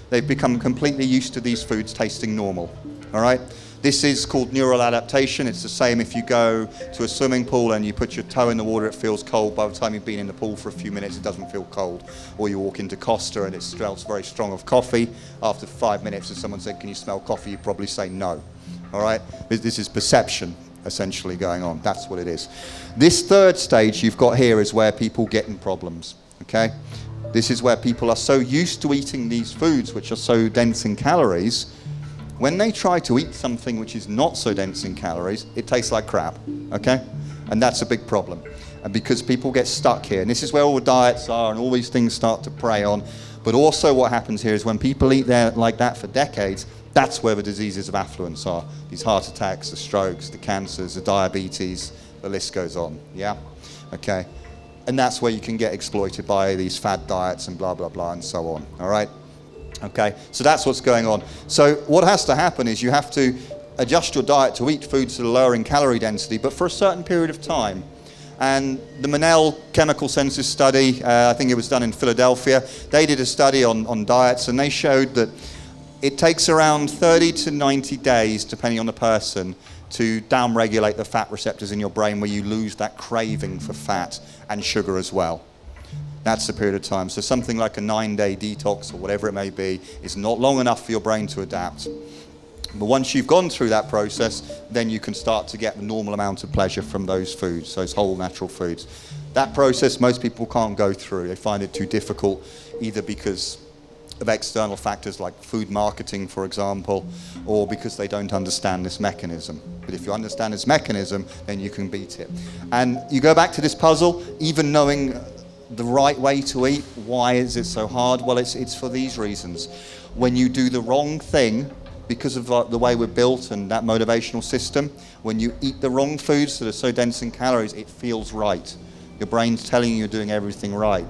they've become completely used to these foods tasting normal, all right? This is called neural adaptation. It's the same if you go to a swimming pool and you put your toe in the water, it feels cold. By the time you've been in the pool for a few minutes, it doesn't feel cold. Or you walk into Costa and it smells very strong of coffee. After 5 minutes, if someone said, "Can you smell coffee?" you'd probably say no, all right? This is perception essentially going on. That's what it is. This third stage you've got here is where people get in problems, okay? This is where people are so used to eating these foods which are so dense in calories, when they try to eat something which is not so dense in calories, it tastes like crap, okay? And that's a big problem. And because people get stuck here, and this is where all the diets are and all these things start to prey on. But also what happens here is when people eat there like that for decades, that's where the diseases of affluence are. These heart attacks, the strokes, the cancers, the diabetes, the list goes on, yeah? Okay. And that's where you can get exploited by these fad diets and blah, blah, blah, and so on, all right? Okay, so that's what's going on. So what has to happen is you have to adjust your diet to eat foods that are lower in calorie density, but for a certain period of time. And the Monell Chemical Census study, I think it was done in Philadelphia, they did a study on diets, and they showed that it takes around 30 to 90 days, depending on the person, to downregulate the fat receptors in your brain where you lose that craving for fat and sugar as well. That's the period of time. So something like a 9-day detox or whatever it may be is not long enough for your brain to adapt. But once you've gone through that process, then you can start to get the normal amount of pleasure from those foods, those whole natural foods. That process most people can't go through. They find it too difficult, either because of external factors like food marketing, for example, or because they don't understand this mechanism. But if you understand this mechanism, then you can beat it. And you go back to this puzzle, even knowing the right way to eat. Why is it so hard? Well, it's for these reasons. When you do the wrong thing, because of the way we're built and that motivational system, when you eat the wrong foods that are so dense in calories, it feels right. Your brain's telling you you're doing everything right.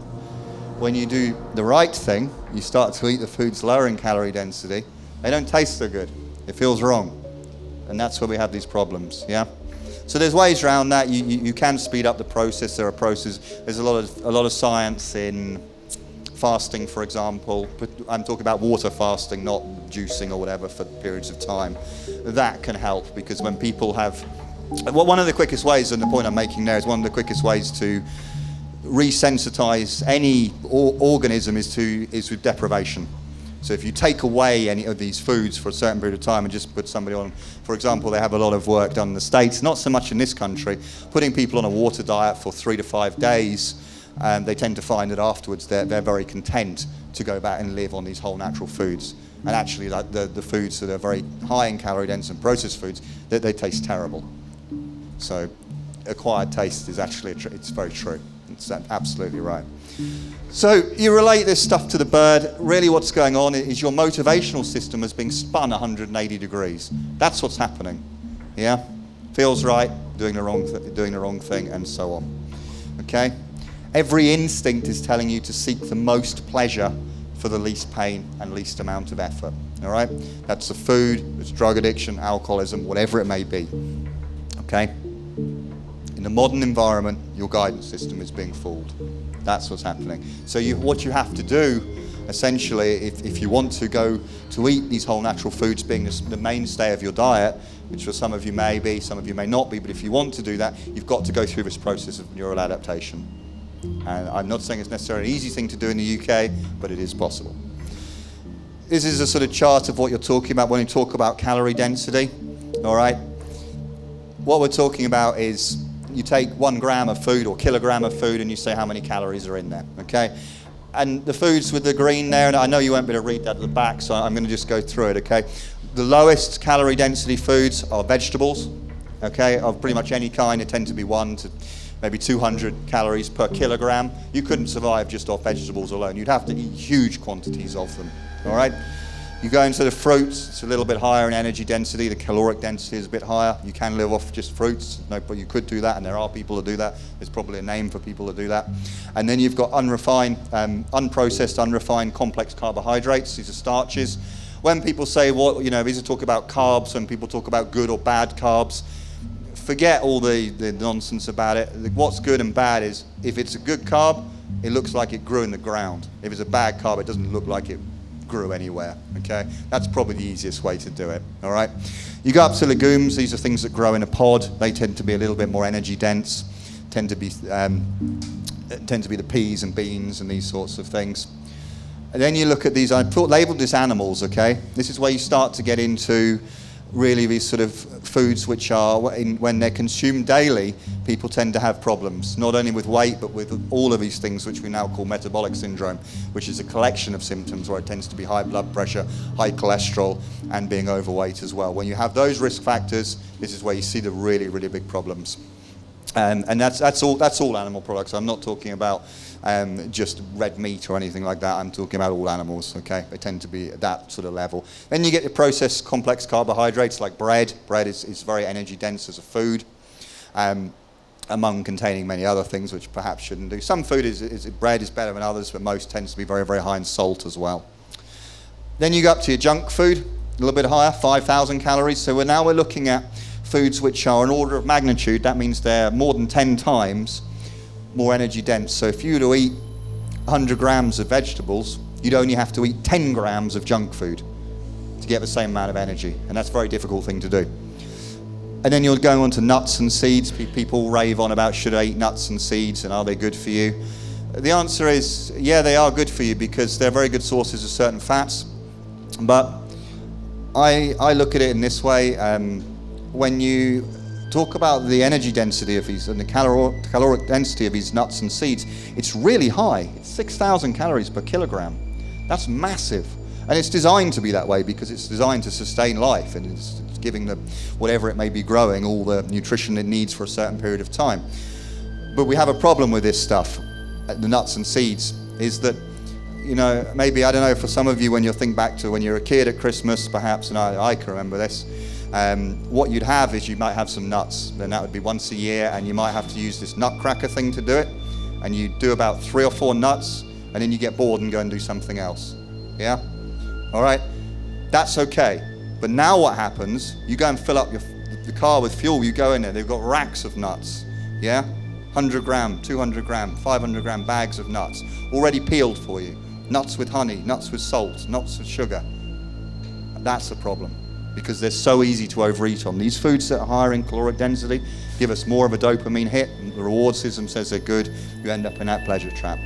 When you do the right thing, you start to eat the foods lower in calorie density, they don't taste so good. It feels wrong. And that's where we have these problems, yeah? So there's ways around that. You can speed up the process. There are processes. There's a lot of science in fasting, for example. But I'm talking about water fasting, not juicing or whatever for periods of time. That can help, because when people have... Well, one of the quickest ways, and the point I'm making there, is one of the quickest ways to resensitize any organism is with deprivation. So if you take away any of these foods for a certain period of time and just put somebody on, for example, they have a lot of work done in the States, not so much in this country, putting people on a water diet for 3 to 5 days, they tend to find that afterwards they're very content to go back and live on these whole natural foods. And actually, like the foods that are very high in calorie dense and processed foods, they taste terrible. So acquired taste is actually, it's very true. It's absolutely right. So you relate this stuff to the bird. Really what's going on is your motivational system has been spun 180 degrees. That's what's happening. Yeah? Feels right, doing the wrong thing, and so on. Okay? Every instinct is telling you to seek the most pleasure for the least pain and least amount of effort. All right? That's the food, it's drug addiction, alcoholism, whatever it may be. Okay? In the modern environment, your guidance system is being fooled. That's what's happening. So what you have to do, essentially, if you want to go to eat these whole natural foods being the mainstay of your diet, which for some of you may be, some of you may not be, but if you want to do that, you've got to go through this process of neural adaptation. And I'm not saying it's necessarily an easy thing to do in the UK, but it is possible. This is a sort of chart of what you're talking about when you talk about calorie density. All right? What we're talking about is you take 1 gram of food or kilogram of food and you say how many calories are in there, okay? And the foods with the green there, and I know you won't be able to read that at the back, so I'm going to just go through it, okay? The lowest calorie density foods are vegetables, okay, of pretty much any kind. They tend to be 1 to maybe 200 calories per kilogram. You couldn't survive just off vegetables alone. You'd have to eat huge quantities of them, all right? You go into the fruits, it's a little bit higher in energy density. The caloric density is a bit higher. You can live off just fruits. No, but you could do that, and there are people that do that. There's probably a name for people that do that. And then you've got unrefined, unprocessed, unrefined complex carbohydrates. These are starches. When people say, well, you know, these are talk about carbs, when people talk about good or bad carbs, forget all the nonsense about it. What's good and bad is, if it's a good carb, it looks like it grew in the ground. If it's a bad carb, it doesn't look like it grew anywhere, okay? That's probably the easiest way to do it, all right? You go up to legumes. These are things that grow in a pod. They tend to be a little bit more energy dense, tend to be the peas and beans and these sorts of things. And then you look at these, I've labeled this animals, okay? This is where you start to get into really these sort of foods which are, when they're consumed daily, people tend to have problems, not only with weight, but with all of these things which we now call metabolic syndrome, which is a collection of symptoms where it tends to be high blood pressure, high cholesterol, and being overweight as well. When you have those risk factors, this is where you see the really, really big problems. And that's all animal products. I'm not talking about just red meat or anything like that. I'm talking about all animals, okay? They tend to be at that sort of level. Then you get the processed complex carbohydrates like bread. Bread is very energy dense as a food, among containing many other things which perhaps shouldn't do. Some food bread is better than others, but most tends to be very, very high in salt as well. Then you go up to your junk food, a little bit higher, 5,000 calories. So we're looking at foods which are an order of magnitude. That means they're more than 10 times more energy dense. So if you were to eat 100 grams of vegetables, you'd only have to eat 10 grams of junk food to get the same amount of energy. And that's a very difficult thing to do. And then you're going on to nuts and seeds. People rave on about, should I eat nuts and seeds, and are they good for you? The answer is, yeah, they are good for you because they're very good sources of certain fats. But I look at it in this way. When you talk about the energy density of these and the caloric density of these nuts and seeds, it's really high. It's 6,000 calories per kilogram. That's massive. And it's designed to be that way because it's designed to sustain life, and it's giving whatever it may be growing all the nutrition it needs for a certain period of time. But we have a problem with this stuff, the nuts and seeds, is that, you know, maybe, I don't know, for some of you, when you think back to when you're a kid at Christmas, perhaps, and I can remember this, What you'd have is you might have some nuts, then that would be once a year, and you might have to use this nutcracker thing to do it, and you do about 3 or 4 nuts, and then you get bored and go and do something else. Yeah? All right? That's okay. But now what happens, you go and fill up the car with fuel, you go in there, they've got racks of nuts. Yeah? 100 gram, 200 gram, 500 gram bags of nuts, already peeled for you. Nuts with honey, nuts with salt, nuts with sugar. That's a problem, because they're so easy to overeat on. These foods that are higher in caloric density give us more of a dopamine hit, and the reward system says they're good. You end up in that pleasure trap.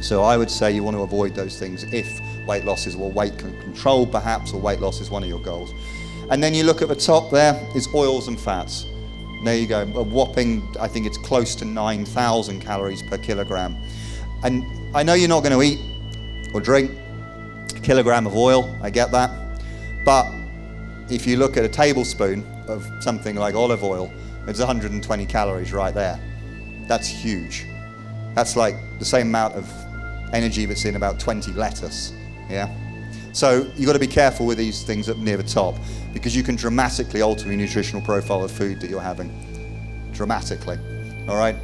So I would say you want to avoid those things if weight loss is, or weight control perhaps, or weight loss is one of your goals. And then you look at the top there, is oils and fats. There you go, a whopping, I think it's close to 9,000 calories per kilogram. And I know you're not going to eat or drink a kilogram of oil, I get that. But if you look at a tablespoon of something like olive oil, it's 120 calories right there. That's huge. That's like the same amount of energy that's in about 20 lettuce, yeah? So you've got to be careful with these things up near the top, because you can dramatically alter the nutritional profile of food that you're having. Dramatically, all right?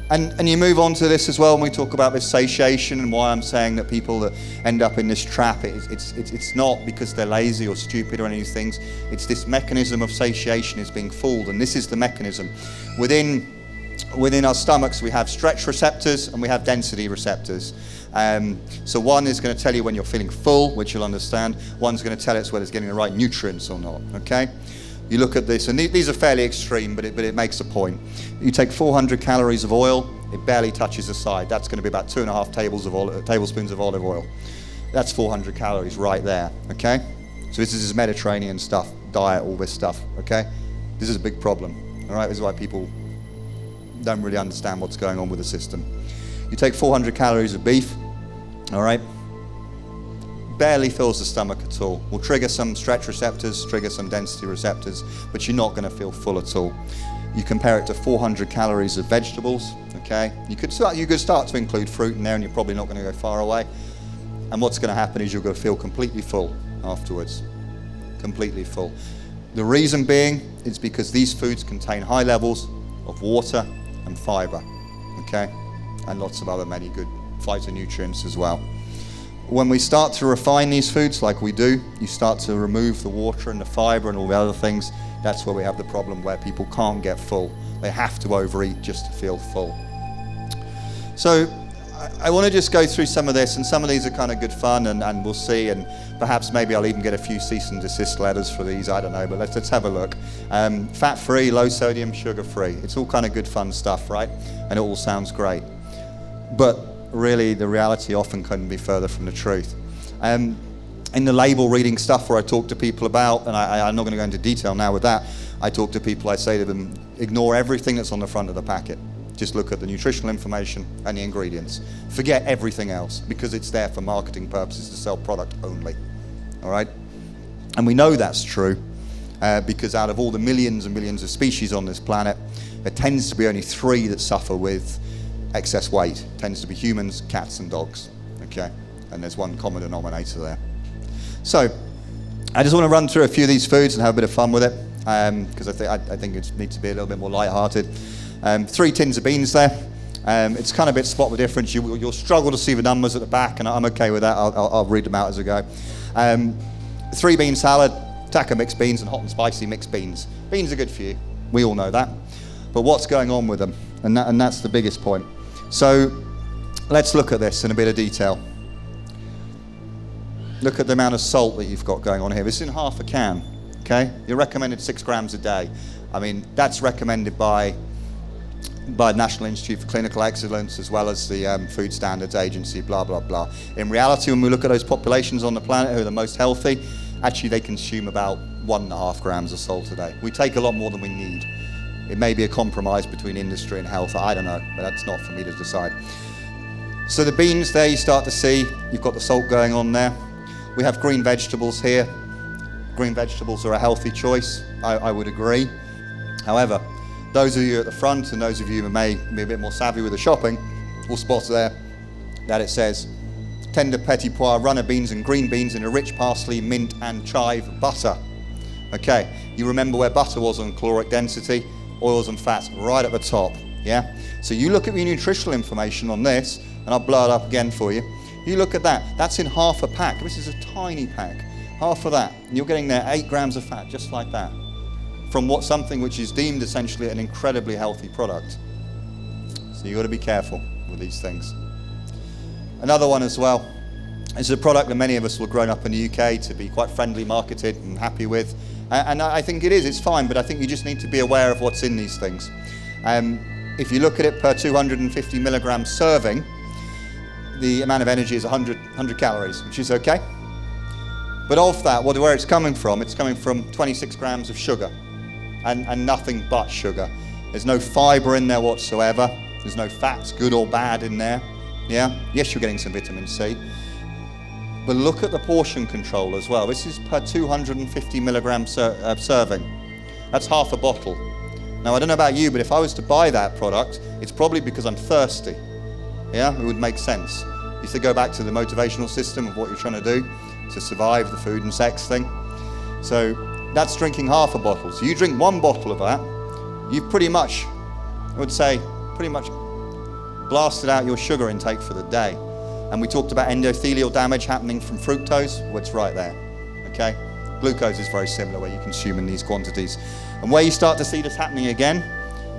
And you move on to this as well when we talk about this satiation, and why I'm saying that people that end up in this trap, it's not because they're lazy or stupid or any of these things. It's this mechanism of satiation is being fooled, and this is the mechanism. Within our stomachs, we have stretch receptors and we have density receptors. So one is going to tell you when you're feeling full, which you'll understand. One's going to tell us whether it's getting the right nutrients or not, okay? You look at this, and these are fairly extreme, but it makes a point. You take 400 calories of oil, it barely touches the side. That's going to be about 2.5 tablespoons of olive oil. That's 400 calories right there, okay? So this is this Mediterranean stuff, diet, all this stuff, okay? This is a big problem, all right? This is why people don't really understand what's going on with the system. You take 400 calories of beef, all right? Barely fills the stomach at all. Will trigger some stretch receptors, trigger some density receptors, but you're not going to feel full at all. You compare it to 400 calories of vegetables, okay? You could start to include fruit in there, and you're probably not going to go far away. And what's going to happen is you're going to feel completely full afterwards. Completely full. The reason being is because these foods contain high levels of water and fiber, okay? And lots of other many good phytonutrients as well. When we start to refine these foods like we do, you start to remove the water and the fiber and all the other things. That's where we have the problem where people can't get full. They have to overeat just to feel full. So I want to just go through some of this, and some of these are kind of good fun, and we'll see, and perhaps maybe I'll even get a few cease and desist letters for these, I don't know, but let's have a look. Fat-free, low sodium, sugar-free. It's all kind of good fun stuff, right? And it all sounds great. But really, the reality often couldn't be further from the truth. In the label reading stuff where I talk to people about, and I'm not going to go into detail now with that, I talk to people, I say to them, ignore everything that's on the front of the packet. Just look at the nutritional information and the ingredients. Forget everything else, because it's there for marketing purposes to sell product only. All right? And we know that's true because out of all the millions and millions of species on this planet, there tends to be only 3 that suffer with excess weight. It tends to be humans, cats, and dogs. Okay? And there's one common denominator there. So, I just want to run through a few of these foods and have a bit of fun with it, because I think it needs to be a little bit more light-hearted. 3 tins of beans there. It's kind of a bit spot the difference. You'll struggle to see the numbers at the back, and I'm okay with that. I'll read them out as I go. 3 bean salad, taka mixed beans, and hot and spicy mixed beans. Beans are good for you. We all know that. But what's going on with them? And that's the biggest point. So let's look at this in a bit of detail. Look at the amount of salt that you've got going on here. This is in half a can, okay? You're recommended 6 grams a day. I mean, that's recommended by the National Institute for Clinical Excellence, as well as the Food Standards Agency, blah, blah, blah. In reality, when we look at those populations on the planet who are the most healthy, actually they consume about 1.5 grams of salt a day. We take a lot more than we need. It may be a compromise between industry and health, I don't know, but that's not for me to decide. So the beans there, you start to see, you've got the salt going on there. We have green vegetables here. Green vegetables are a healthy choice, I would agree. However, those of you at the front and those of you who may be a bit more savvy with the shopping will spot there that it says tender petit pois, runner beans and green beans in a rich parsley, mint and chive butter. Okay, you remember where butter was on caloric density, oils and fats right at the top, yeah? So you look at the nutritional information on this, and I'll blow it up again for you. You look at that, that's in half a pack. This is a tiny pack, half of that. And you're getting there 8 grams of fat, just like that, from something which is deemed essentially an incredibly healthy product. So you've got to be careful with these things. Another one as well, is a product that many of us will have grown up in the UK to be quite friendly marketed and happy with. And I think it is, it's fine, but I think you just need to be aware of what's in these things. If you look at it per 250 milligram serving, the amount of energy is 100 calories, which is okay. But of that, where it's coming from 26 grams of sugar, and nothing but sugar. There's no fiber in there whatsoever. There's no fats, good or bad, in there. Yeah? Yes, you're getting some vitamin C. But look at the portion control as well. This is per 250 milligram serving. That's half a bottle. Now, I don't know about you, but if I was to buy that product, it's probably because I'm thirsty. Yeah, it would make sense. If they go back to the motivational system of what you're trying to do to survive the food and sex thing. So that's drinking half a bottle. So you drink 1 bottle of that, you've pretty much, I would say, blasted out your sugar intake for the day. And we talked about endothelial damage happening from fructose. Well, it's right there, okay? Glucose is very similar where you consume in these quantities. And where you start to see this happening again,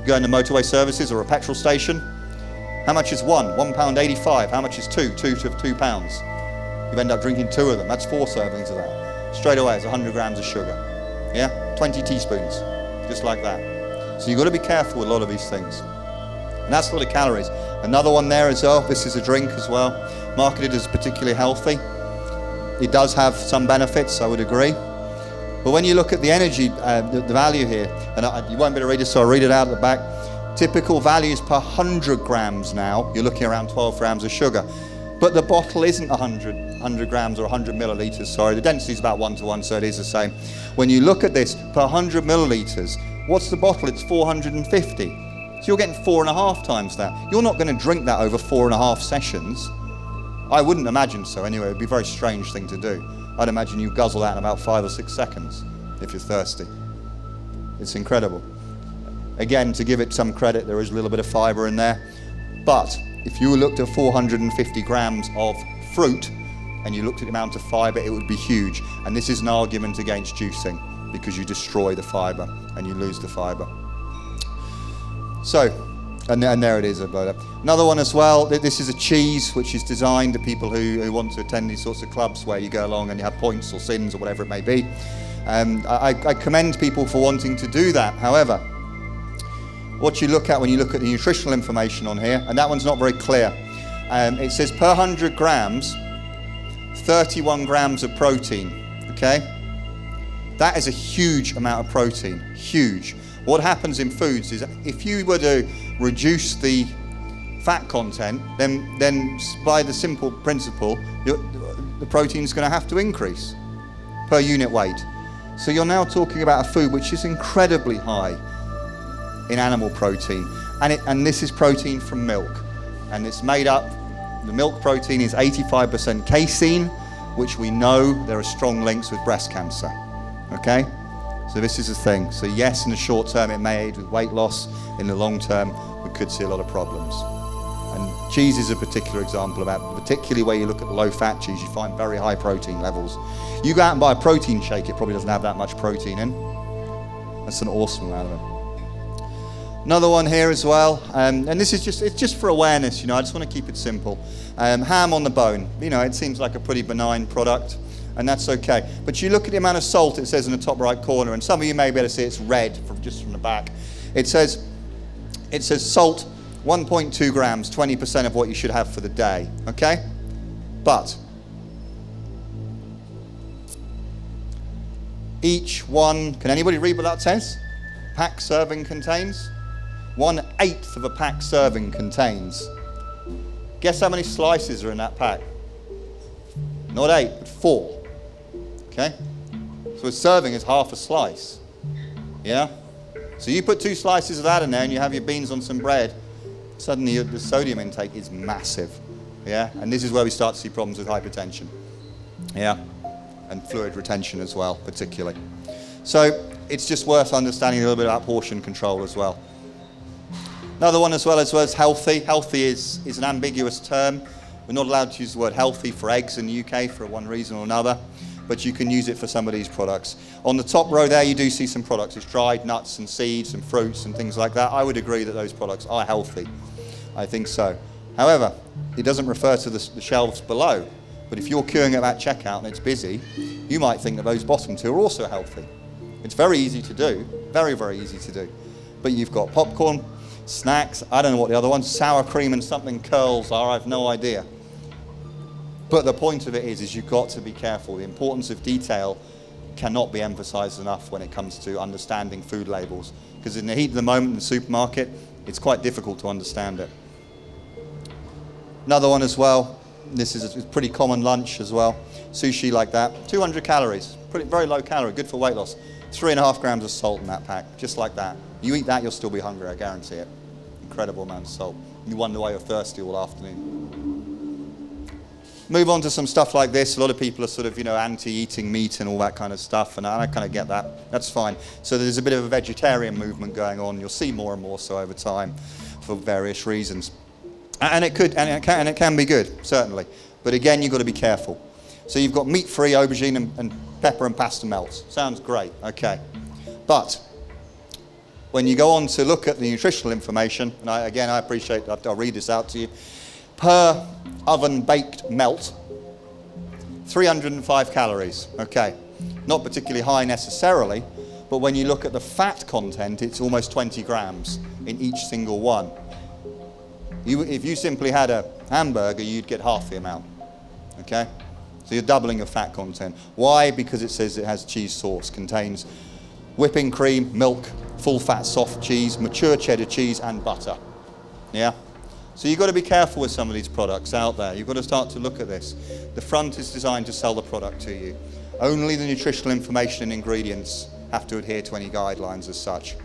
you go into motorway services or a petrol station. How much is one? £1.85. How much is two? Two to £2. You end up drinking 2 of them. That's 4 servings of that. Straight away, it's 100 grams of sugar. Yeah? 20 teaspoons, just like that. So you've got to be careful with a lot of these things. And that's a lot of calories. Another one there as well, this is a drink as well, marketed as particularly healthy. It does have some benefits, I would agree. But when you look at the energy, the value here, and you won't be able to read it, so I'll read it out at the back. Typical values per 100 grams now, you're looking around 12 grams of sugar. But the bottle isn't 100 grams or 100 milliliters, sorry. The density is about 1 to 1, so it is the same. When you look at this, per 100 milliliters, what's the bottle? It's 450. So you're getting 4.5 times that. You're not going to drink that over 4.5 sessions. I wouldn't imagine so anyway. It would be a very strange thing to do. I'd imagine you guzzle that in about 5 or 6 seconds if you're thirsty. It's incredible. Again, to give it some credit, there is a little bit of fiber in there. But if you looked at 450 grams of fruit and you looked at the amount of fiber, it would be huge. And this is an argument against juicing because you destroy the fiber and you lose the fiber. So, and there it is. Another one as well, this is a cheese which is designed to people who want to attend these sorts of clubs where you go along and you have points or sins or whatever it may be. I commend people for wanting to do that. However, what you look at when you look at the nutritional information on here, and that one's not very clear. It says per 100 grams, 31 grams of protein, okay? That is a huge amount of protein, huge. What happens in foods is if you were to reduce the fat content, then by the simple principle, the protein is going to have to increase per unit weight. So you're now talking about a food which is incredibly high in animal protein, and this is protein from milk, and it's made up, the milk protein is 85% casein, which we know there are strong links with breast cancer, okay? So this is the thing. So yes, in the short term it may aid with weight loss. In the long term, we could see a lot of problems. And cheese is a particular example of that, particularly where you look at the low-fat cheese, you find very high protein levels. You go out and buy a protein shake, it probably doesn't have that much protein in. That's an awesome amount of it. Another one here as well, and this is it's just for awareness, I just want to keep it simple. Ham on the bone, it seems like a pretty benign product, and that's okay. But you look at the amount of salt it says in the top right corner, and some of you may be able to see it's red just from the back. It says salt, 1.2 grams, 20% of what you should have for the day, okay? But each one, can anybody read what that says? Pack serving contains? 1/8 of a pack serving contains. Guess how many slices are in that pack? Not 8, but 4. Okay? So a serving is half a slice. Yeah? So you put 2 slices of that in there and you have your beans on some bread, suddenly the sodium intake is massive. Yeah? And this is where we start to see problems with hypertension. Yeah? And fluid retention as well, particularly. So it's just worth understanding a little bit about portion control as well. Another one as well as healthy. Healthy is an ambiguous term. We're not allowed to use the word healthy for eggs in the UK for one reason or another, but you can use it for some of these products. On the top row there, you do see some products. It's dried nuts and seeds and fruits and things like that. I would agree that those products are healthy. I think so. However, it doesn't refer to the shelves below. But if you're queuing at that checkout and it's busy, you might think that those bottom two are also healthy. It's very easy to do, very, very easy to do. But you've got popcorn, snacks, I don't know what the other ones, sour cream and something curls are, I have no idea. But the point of it is you've got to be careful. The importance of detail cannot be emphasized enough when it comes to understanding food labels. Because in the heat of the moment in the supermarket, it's quite difficult to understand it. Another one as well, this is a pretty common lunch as well. Sushi like that, 200 calories, very low calorie, good for weight loss. 3.5 grams of salt in that pack, just like that. You eat that, you'll still be hungry, I guarantee it. Incredible amount of salt. You wonder why you're thirsty all afternoon. Move on to some stuff like this. A lot of people are sort of, anti-eating meat and all that kind of stuff, and I kind of get that. That's fine. So there's a bit of a vegetarian movement going on. You'll see more and more so over time for various reasons. And it can be good, certainly. But again, you've got to be careful. So you've got meat-free aubergine and pepper and pasta melts. Sounds great, okay. But when you go on to look at the nutritional information, and I appreciate, I'll read this out to you. Per oven-baked melt, 305 calories, okay. Not particularly high necessarily, but when you look at the fat content, it's almost 20 grams in each single one. If you simply had a hamburger, you'd get half the amount, okay? So you're doubling your fat content. Why? Because it says it has cheese sauce, contains whipping cream, milk, full fat soft cheese, mature cheddar cheese, and butter, yeah? So you've got to be careful with some of these products out there. You've got to start to look at this. The front is designed to sell the product to you. Only the nutritional information and ingredients have to adhere to any guidelines as such.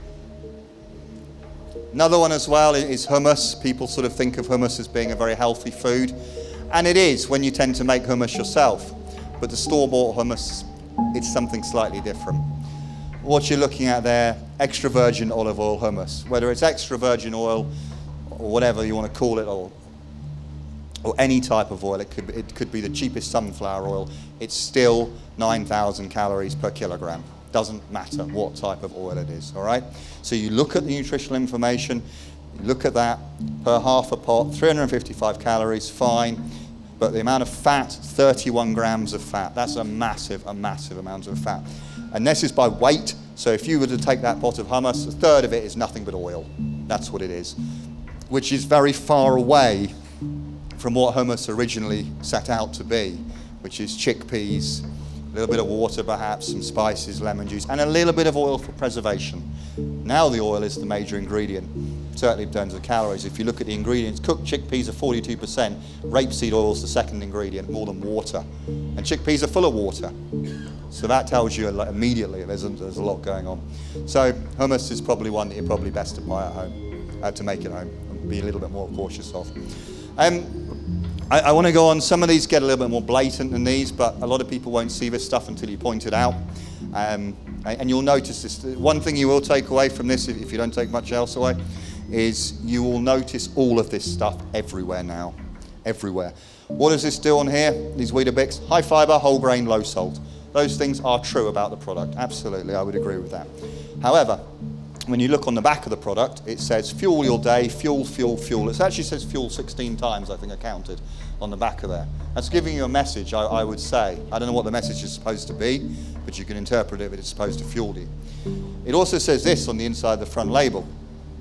Another one as well is hummus. People sort of think of hummus as being a very healthy food. And it is when you tend to make hummus yourself. But the store-bought hummus, it's something slightly different. What you're looking at there, extra virgin olive oil hummus. Whether it's extra virgin oil or whatever you want to call it, or any type of oil, it could be the cheapest sunflower oil. It's still 9,000 calories per kilogram. Doesn't matter what type of oil it is, all right? So you look at the nutritional information, you look at that per half a pot, 355 calories, fine, but the amount of fat, 31 grams of fat. That's a massive amount of fat. And this is by weight, so if you were to take that pot of hummus, a third of it is nothing but oil. That's what it is, which is very far away from what hummus originally set out to be, which is chickpeas, a little bit of water perhaps, some spices, lemon juice, and a little bit of oil for preservation. Now the oil is the major ingredient, certainly in terms of calories. If you look at the ingredients, cooked chickpeas are 42%, rapeseed oil is the second ingredient, more than water. And chickpeas are full of water. So that tells you immediately there's a lot going on. So hummus is probably one that you're probably best to buy at home, to make at home, and be a little bit more cautious of. I want to go on, some of these get a little bit more blatant than these, but a lot of people won't see this stuff until you point it out. And you'll notice this. One thing you will take away from this, if you don't take much else away, is you will notice all of this stuff everywhere now. Everywhere. What does this do on here? These Weetabix, high fiber, whole grain, low salt. Those things are true about the product. Absolutely, I would agree with that. However, when you look on the back of the product, it says fuel your day, fuel, fuel, fuel. It actually says fuel 16 times, I think I counted, on the back of there. That's giving you a message, I would say. I don't know what the message is supposed to be, but you can interpret it, but it's supposed to fuel you. It also says this on the inside of the front label.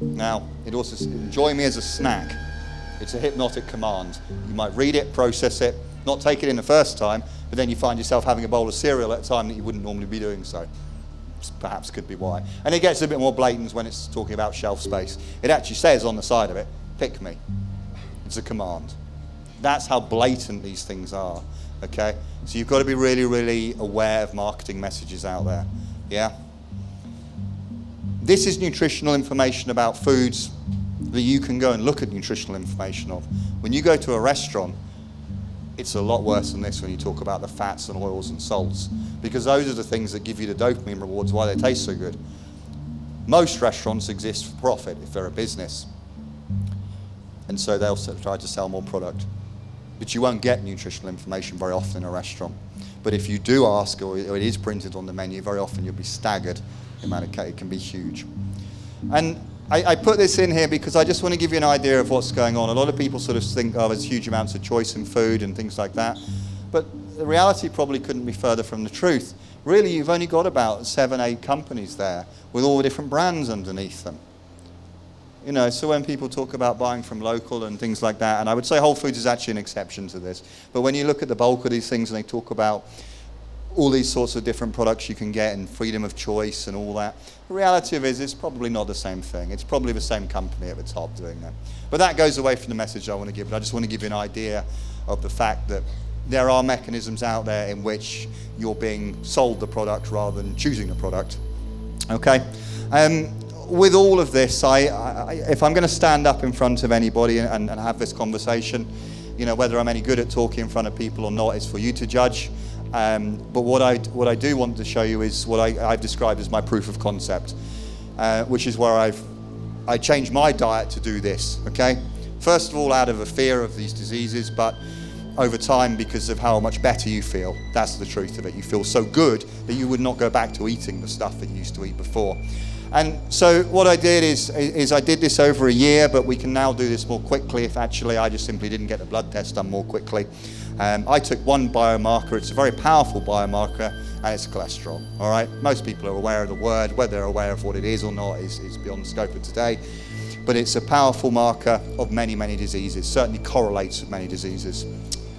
Now, it also says, enjoy me as a snack. It's a hypnotic command. You might read it, process it, not take it in the first time, but then you find yourself having a bowl of cereal at a time that you wouldn't normally be doing so. Perhaps could be why. And it gets a bit more blatant when it's talking about shelf space. It actually says on the side of it, pick me. It's a command. That's how blatant these things are, okay? So you've got to be really, really aware of marketing messages out there, yeah? This is nutritional information about foods that you can go and look at nutritional information of. When you go to a restaurant, it's a lot worse than this when you talk about the fats and oils and salts, because those are the things that give you the dopamine rewards, why they taste so good. Most restaurants exist for profit if they're a business, and so they'll try to sell more product. But you won't get nutritional information very often in a restaurant. But if you do ask, or it is printed on the menu, very often you'll be staggered. The amount of cake, it can be huge. And I put this in here because I just want to give you an idea of what's going on. A lot of people sort of think, oh, there's huge amounts of choice in food and things like that. But the reality probably couldn't be further from the truth. Really, you've only got about 7, 8 companies there with all the different brands underneath them. You know, so when people talk about buying from local and things like that, and I would say Whole Foods is actually an exception to this, but when you look at the bulk of these things and they talk about all these sorts of different products you can get and freedom of choice and all that, the reality of it is it's probably not the same thing. It's probably the same company at the top doing that. But that goes away from the message I want to give. But I just want to give you an idea of the fact that there are mechanisms out there in which you're being sold the product rather than choosing the product. Okay? With all of this, if I'm going to stand up in front of anybody and have this conversation, you know, whether I'm any good at talking in front of people or not is for you to judge. But what I do want to show you is what I've described as my proof of concept, which is where I changed my diet to do this, okay? First of all, out of a fear of these diseases, but over time because of how much better you feel. That's the truth of it. You feel so good that you would not go back to eating the stuff that you used to eat before. And so what I did is I did this over a year, but we can now do this more quickly if actually I just simply didn't get the blood test done more quickly. I took one biomarker. It's a very powerful biomarker, and it's cholesterol. All right. Most people are aware of the word. Whether they're aware of what it is or not is beyond the scope of today. But it's a powerful marker of many, many diseases. Certainly correlates with many diseases.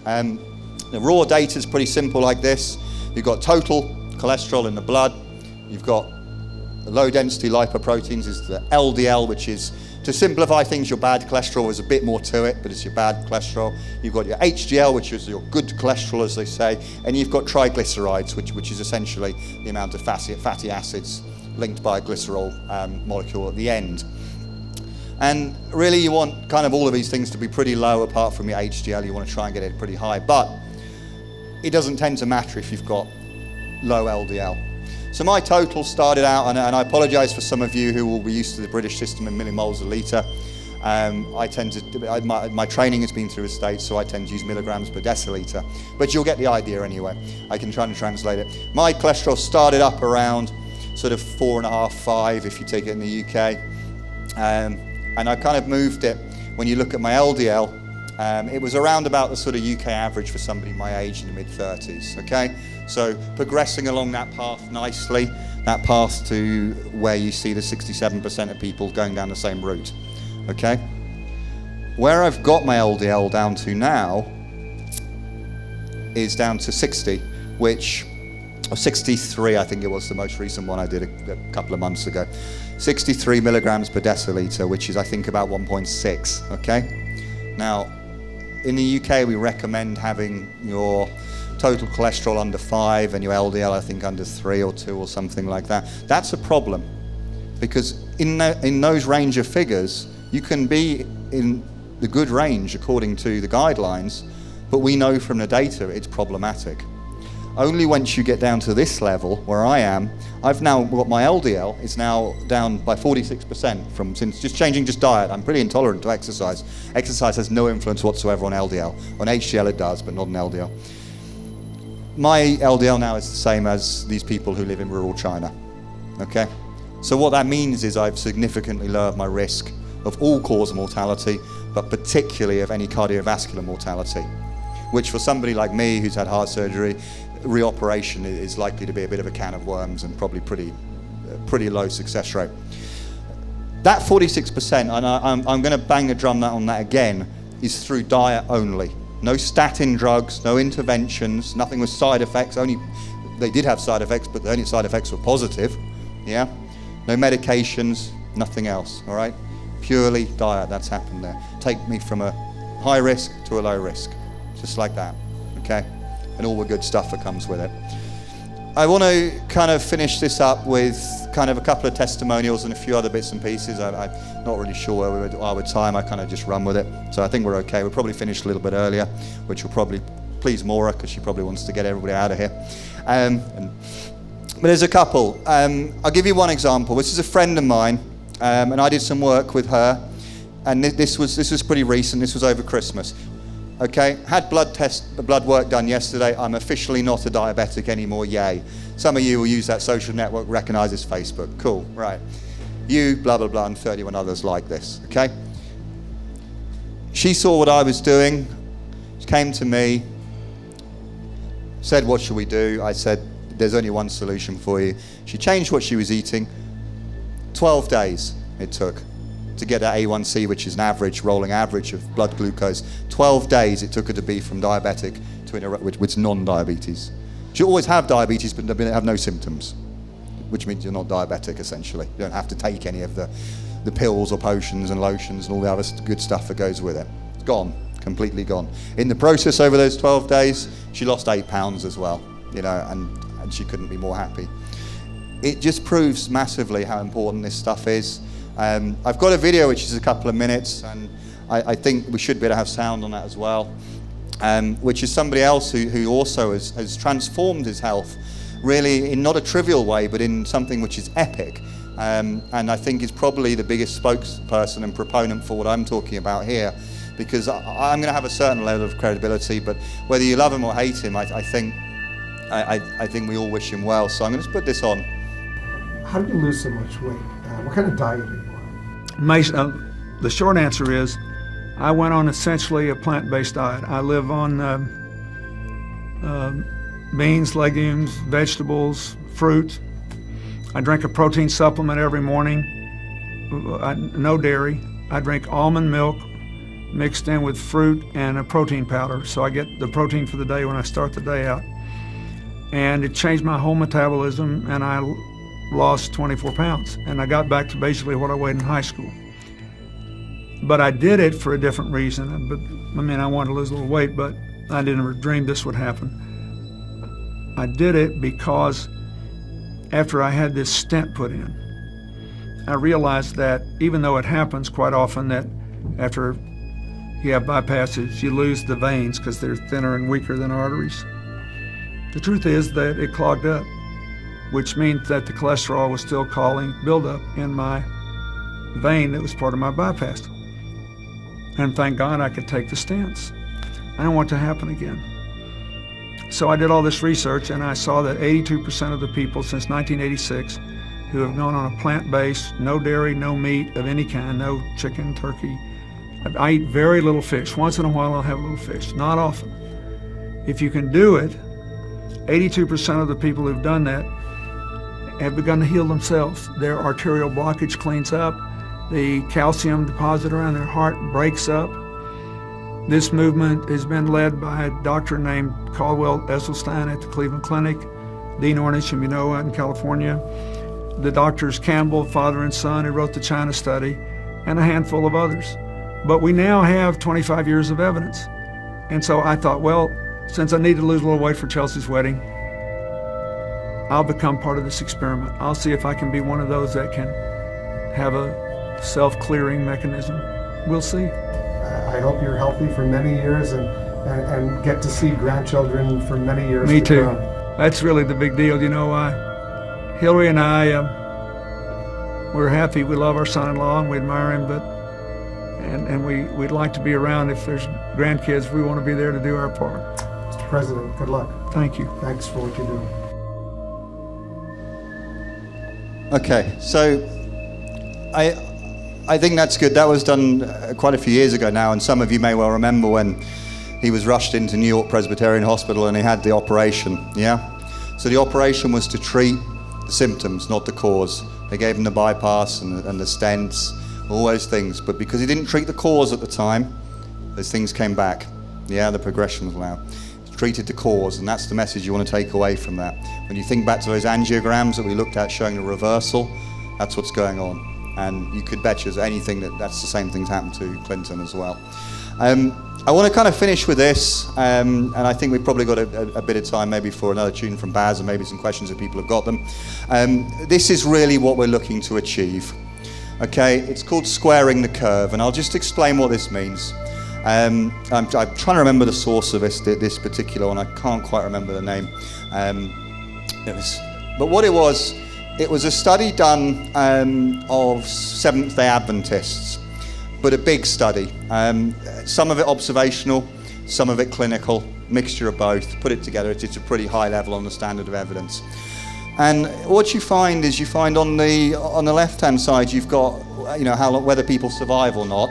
The raw data is pretty simple like this. You've got total cholesterol in the blood. You've got the low density lipoproteins is the LDL, which is, to simplify things, your bad cholesterol. There's a bit more to it, but it's your bad cholesterol. You've got your HDL, which is your good cholesterol, as they say, and you've got triglycerides, which is essentially the amount of fatty acids linked by a glycerol molecule at the end. And really, you want kind of all of these things to be pretty low, apart from your HDL. You want to try and get it pretty high, but it doesn't tend to matter if you've got low LDL. So my total started out, and I apologise for some of you who will be used to the British system in millimoles a litre. My training has been through a state, so I tend to use milligrams per decilitre. But you'll get the idea anyway. I can try and translate it. My cholesterol started up around sort of 4.5, 5 if you take it in the UK. And I kind of moved it. When you look at my LDL, it was around about the sort of UK average for somebody my age in the mid-30s, okay? So progressing along that path nicely, that path to where you see the 67% of people going down the same route, okay? Where I've got my LDL down to now is down to 60, or 63, I think it was the most recent one I did a couple of months ago. 63 milligrams per deciliter, which is I think about 1.6, okay? Now, in the UK we recommend having your total cholesterol under 5 and your LDL I think under 3 or 2 or something like that. That's a problem, because in those range of figures you can be in the good range according to the guidelines, but we know from the data it's problematic. Only once you get down to this level, where I am, I've now got my LDL is now down by 46% since just changing diet. I'm pretty intolerant to exercise. Exercise has no influence whatsoever on LDL. On HDL it does, but not on LDL. My LDL now is the same as these people who live in rural China, okay? So what that means is I've significantly lowered my risk of all-cause mortality, but particularly of any cardiovascular mortality, which for somebody like me who's had heart surgery, reoperation is likely to be a bit of a can of worms and probably pretty low success rate. That 46%, and I'm going to bang the drum on that again, is through diet only. No statin drugs, no interventions, nothing with side effects. They did have side effects, but the only side effects were positive. Yeah, no medications, nothing else. All right, purely diet. That's happened there. Take me from a high risk to a low risk, just like that. Okay. And all the good stuff that comes with it. I want to kind of finish this up with kind of a couple of testimonials and a few other bits and pieces. I'm not really sure where we are with time. I kind of just run with it. So I think we're okay. We'll probably finish a little bit earlier, which will probably please Maura, because she probably wants to get everybody out of here. But there's a couple. I'll give you one example. This is a friend of mine, and I did some work with her, and this was pretty recent. This was over Christmas. Okay, had blood work done yesterday. I'm officially not a diabetic anymore, yay. Some of you will use that social network, recognize this Facebook. Cool, right. You, blah, blah, blah, and 31 others like this, okay? She saw what I was doing. She came to me, said, what should we do? I said, there's only one solution for you. She changed what she was eating. 12 days it took to get that A1C, which is an average, rolling average of blood glucose. 12 days it took her to be from diabetic to which non-diabetes. She always have diabetes, but have no symptoms, which means you're not diabetic, essentially. You don't have to take any of the pills or potions and lotions and all the other good stuff that goes with it. It's gone, completely gone. In the process, over those 12 days, she lost 8 pounds as well, you know, and she couldn't be more happy. It just proves massively how important this stuff is. I've got a video which is a couple of minutes, and I think we should be able to have sound on that as well, which is somebody else who also has transformed his health, really in not a trivial way, but in something which is epic. And I think is probably the biggest spokesperson and proponent for what I'm talking about here, because I'm going to have a certain level of credibility, but whether you love him or hate him, I think we all wish him well. So I'm going to put this on. How did you lose so much weight? What kind of diet are you on? The short answer is, I went on essentially a plant-based diet. I live on beans, legumes, vegetables, fruit. I drink a protein supplement every morning, no dairy. I drink almond milk mixed in with fruit and a protein powder, so I get the protein for the day when I start the day out. And it changed my whole metabolism, and I lost 24 pounds, and I got back to basically what I weighed in high school. But I did it for a different reason. I mean, I wanted to lose a little weight, but I didn't ever dream this would happen. I did it because after I had this stent put in, I realized that even though it happens quite often that after you have bypasses, you lose the veins because they're thinner and weaker than arteries. The truth is that it clogged up, which means that the cholesterol was still causing buildup in my vein that was part of my bypass. And thank God I could take the stents. I don't want it to happen again. So I did all this research, and I saw that 82% of the people since 1986 who have gone on a plant-based, no dairy, no meat of any kind, no chicken, turkey. I eat very little fish. Once in a while I'll have a little fish, not often. If you can do it, 82% of the people who've done that have begun to heal themselves. Their arterial blockage cleans up. The calcium deposit around their heart breaks up. This movement has been led by a doctor named Caldwell Esselstyn at the Cleveland Clinic, Dean Ornish, whom you know, out in California, the doctors Campbell, father and son, who wrote the China study, and a handful of others. But we now have 25 years of evidence. And so I thought, well, since I need to lose a little weight for Chelsea's wedding, I'll become part of this experiment. I'll see if I can be one of those that can have a self-clearing mechanism. We'll see. I hope you're healthy for many years and get to see grandchildren for many years. Me too. Come. That's really the big deal. You know, Hillary and I, we're happy. We love our son-in-law and we admire him, and we'd like to be around. If there's grandkids, we want to be there to do our part. Mr. President, good luck. Thank you. Thanks for what you're doing. Okay, so I think that's good. That was done quite a few years ago now, and some of you may well remember when he was rushed into New York Presbyterian Hospital and he had the operation, yeah? So the operation was to treat the symptoms, not the cause. They gave him the bypass and the stents, all those things, but because he didn't treat the cause at the time, those things came back. Yeah, the progression was loud. He treated the cause, and that's the message you want to take away from that. When you think back to those angiograms that we looked at showing the reversal, that's what's going on. And you could bet you anything that's the same thing's happened to Clinton as well. I want to kind of finish with this, and I think we've probably got a bit of time maybe for another tune from Baz and maybe some questions if people have got them. This is really what we're looking to achieve. Okay, it's called squaring the curve, and I'll just explain what this means. I'm trying to remember the source of this particular one. I can't quite remember the name. But what it was a study done of Seventh-day Adventists, but a big study. Some of it observational, some of it clinical, mixture of both. Put it together, it's a pretty high level on the standard of evidence. And what you find is on the left-hand side, you've got whether people survive or not,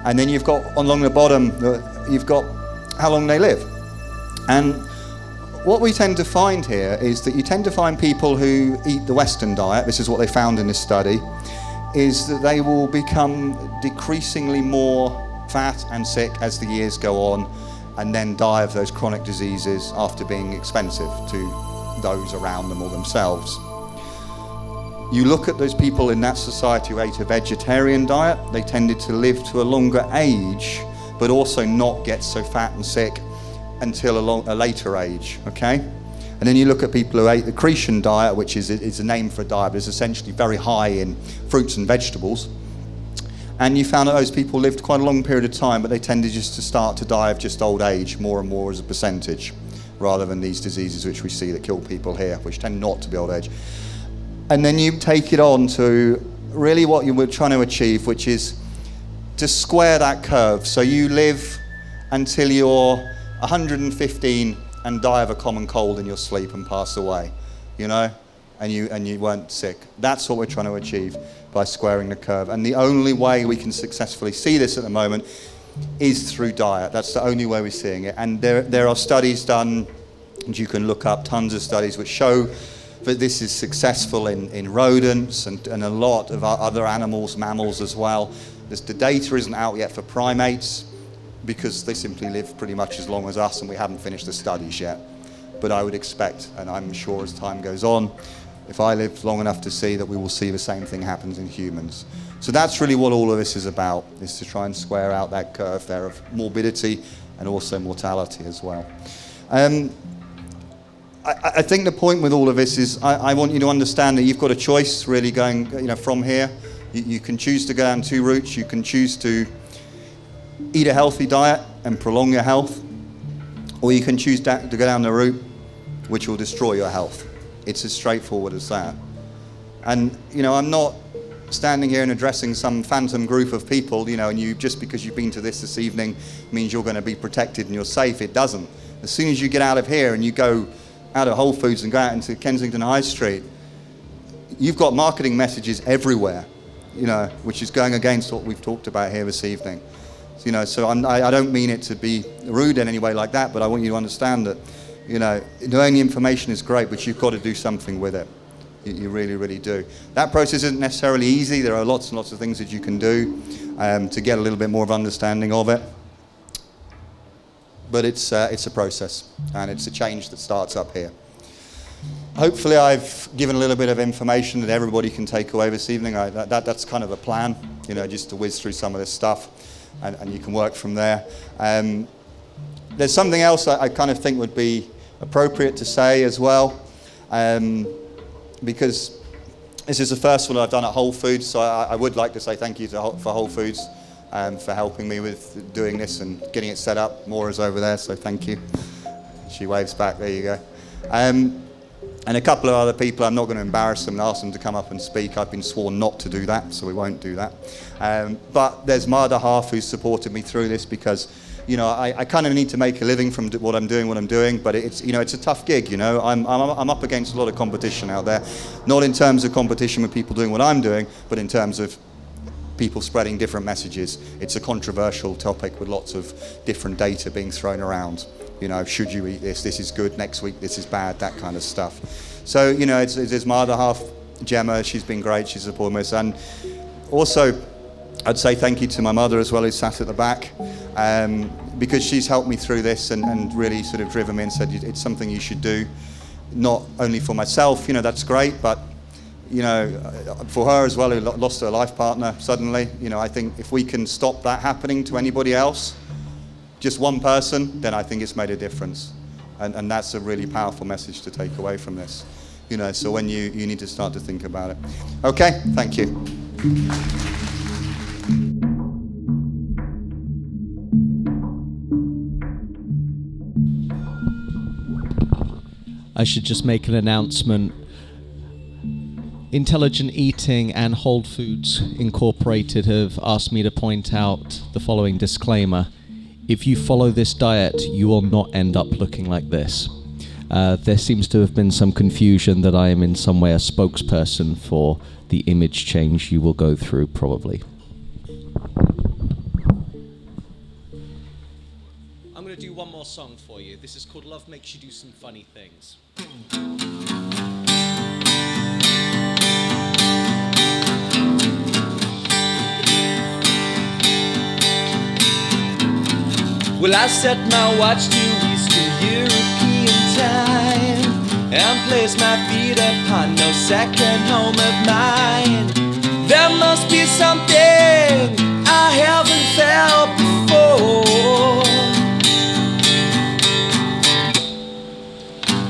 and then you've got along the bottom, you've got how long they live. And what we tend to find here is that you tend to find people who eat the Western diet, this is what they found in this study, is that they will become decreasingly more fat and sick as the years go on, and then die of those chronic diseases after being expensive to those around them or themselves. You look at those people in that society who ate a vegetarian diet, they tended to live to a longer age, but also not get so fat and sick until a later age, okay? And then you look at people who ate the Cretan diet, which is a name for a diet, but it's essentially very high in fruits and vegetables. And you found that those people lived quite a long period of time, but they tended just to start to die of just old age more and more as a percentage, rather than these diseases which we see that kill people here, which tend not to be old age. And then you take it on to really what you were trying to achieve, which is to square that curve. So you live until you're 115 and die of a common cold in your sleep and pass away, and you weren't sick. That's what we're trying to achieve by squaring the curve. And the only way we can successfully see this at the moment is through diet. That's the only way we're seeing it. And there are studies done, and you can look up tons of studies which show that this is successful in rodents and a lot of other animals, mammals as well. The data isn't out yet for primates because they simply live pretty much as long as us, and we haven't finished the studies yet. But I would expect, and I'm sure as time goes on, if I live long enough to see that we will see the same thing happens in humans. So that's really what all of this is about, is to try and square out that curve there of morbidity and also mortality as well. I think the point with all of this is I want you to understand that you've got a choice really going from here. You can choose to go down two routes. You can choose to eat a healthy diet and prolong your health, or you can choose to go down the route which will destroy your health. It's as straightforward as that. And I'm not standing here and addressing some phantom group of people, and you just because you've been to this evening means you're going to be protected and you're safe. It doesn't. As soon as you get out of here and you go out of Whole Foods and go out into Kensington High Street, you've got marketing messages everywhere, which is going against what we've talked about here this evening. So I don't mean it to be rude in any way like that, but I want you to understand that, knowing the information is great, but you've got to do something with it. You really, really do. That process isn't necessarily easy. There are lots and lots of things that you can do to get a little bit more of understanding of it. But it's a process, and it's a change that starts up here. Hopefully I've given a little bit of information that everybody can take away this evening. That's kind of a plan, just to whiz through some of this stuff, and you can work from there. There's something else I kind of think would be appropriate to say as well, because this is the first one I've done at Whole Foods, so I would like to say thank you for Whole Foods for helping me with doing this and getting it set up. Maura's over there, so thank you. She waves back, there you go. And a couple of other people, I'm not going to embarrass them and ask them to come up and speak. I've been sworn not to do that, so we won't do that. But there's my other half who's supported me through this because, I kind of need to make a living from what I'm doing, but it's a tough gig, I'm up against a lot of competition out there, not in terms of competition with people doing what I'm doing, but in terms of people spreading different messages. It's a controversial topic with lots of different data being thrown around. Should you eat this? This is good. Next week, this is bad. That kind of stuff. So, it's my other half, Gemma. She's been great. She's supported me. And also, I'd say thank you to my mother as well, who sat at the back, because she's helped me through this and really sort of driven me and said, it's something you should do, not only for myself, that's great, but, for her as well, who lost her life partner suddenly, I think if we can stop that happening to anybody else, just one person, then I think it's made a difference. And that's a really powerful message to take away from this. So when you need to start to think about it. Okay, thank you. I should just make an announcement. Intelligent Eating and Whole Foods Incorporated have asked me to point out the following disclaimer. If you follow this diet, you will not end up looking like this. There seems to have been some confusion that I am in some way a spokesperson for the image change you will go through, probably. I'm going to do one more song for you. This is called Love Makes You Do Some Funny Things. Well, I set my watch to Eastern European time and place my feet upon no second home of mine. There must be something I haven't felt before.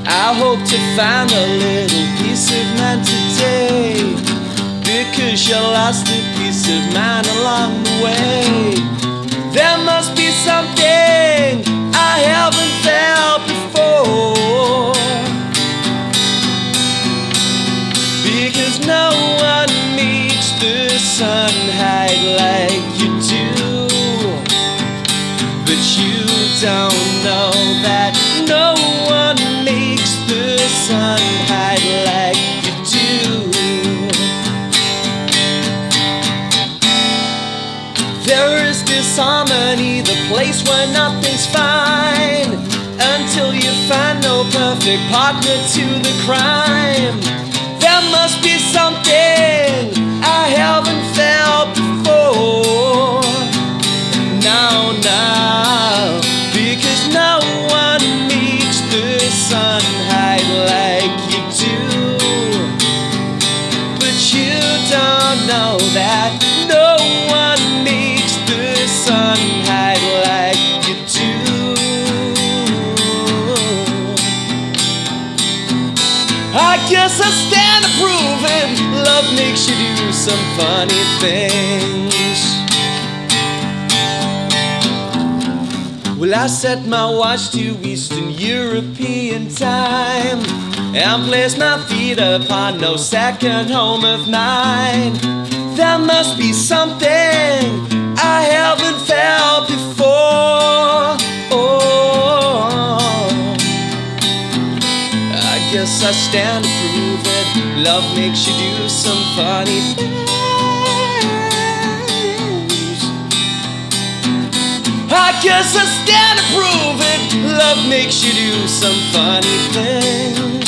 I hope to find a little peace of mind today, because you lost a piece of mind along the way. There must be something I haven't felt before, because no one makes the sun hide like you do. But you don't know that no one makes the sun hide like you do. There is disharmony, the place where nothing's fine, until you find no perfect partner to the crime. There must be something I haven't felt before. No, no, because no one makes the sun hide like you do. But you don't know that no one makes the sun hide like you do. I guess I stand to prove it. Love makes you do some funny things. Well, I set my watch to Eastern European time and place my feet upon no second home of mine. There must be something I haven't felt before. Oh, I guess I stand to prove it. Love makes you do some funny things. I guess I stand to prove it. Love makes you do some funny things.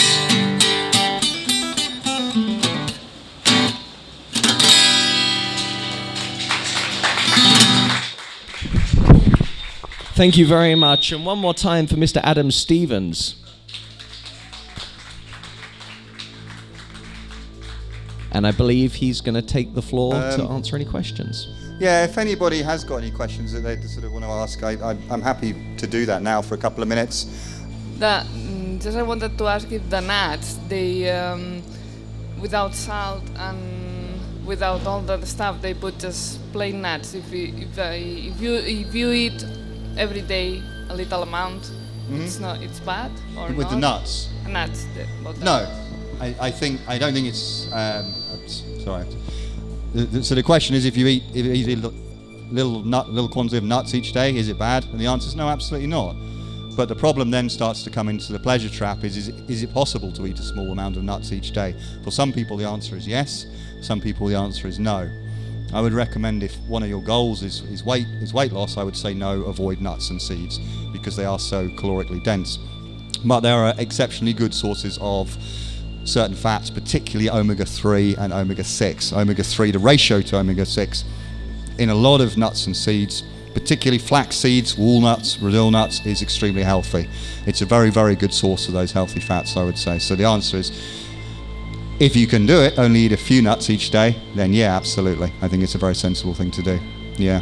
Thank you very much. And one more time for Mr. Adam Stevens. And I believe he's going to take the floor to answer any questions. Yeah, if anybody has got any questions that they sort of want to ask, I'm happy to do that now for a couple of minutes. Just I wanted to ask if the nuts, they without salt and without all that stuff, they put just plain nuts. If you eat every day a little amount, it's bad or With not? the nuts? Nuts. No, I don't think it's. Sorry. So the question is, if you eat little quantity of nuts each day, is it bad? And the answer is no, absolutely not. But the problem then starts to come into the pleasure trap. Is it possible to eat a small amount of nuts each day? For some people, the answer is yes. Some people, the answer is no. I would recommend, if one of your goals is weight loss, I would say no, avoid nuts and seeds because they are so calorically dense. But there are exceptionally good sources of certain fats, particularly omega-3 and omega-6. Omega-3, the ratio to omega-6 in a lot of nuts and seeds, particularly flax seeds, walnuts, Brazil nuts, is extremely healthy. It's a very, very good source of those healthy fats, I would say. So the answer is, if you can do it, only eat a few nuts each day, then yeah, absolutely. I think it's a very sensible thing to do. Yeah.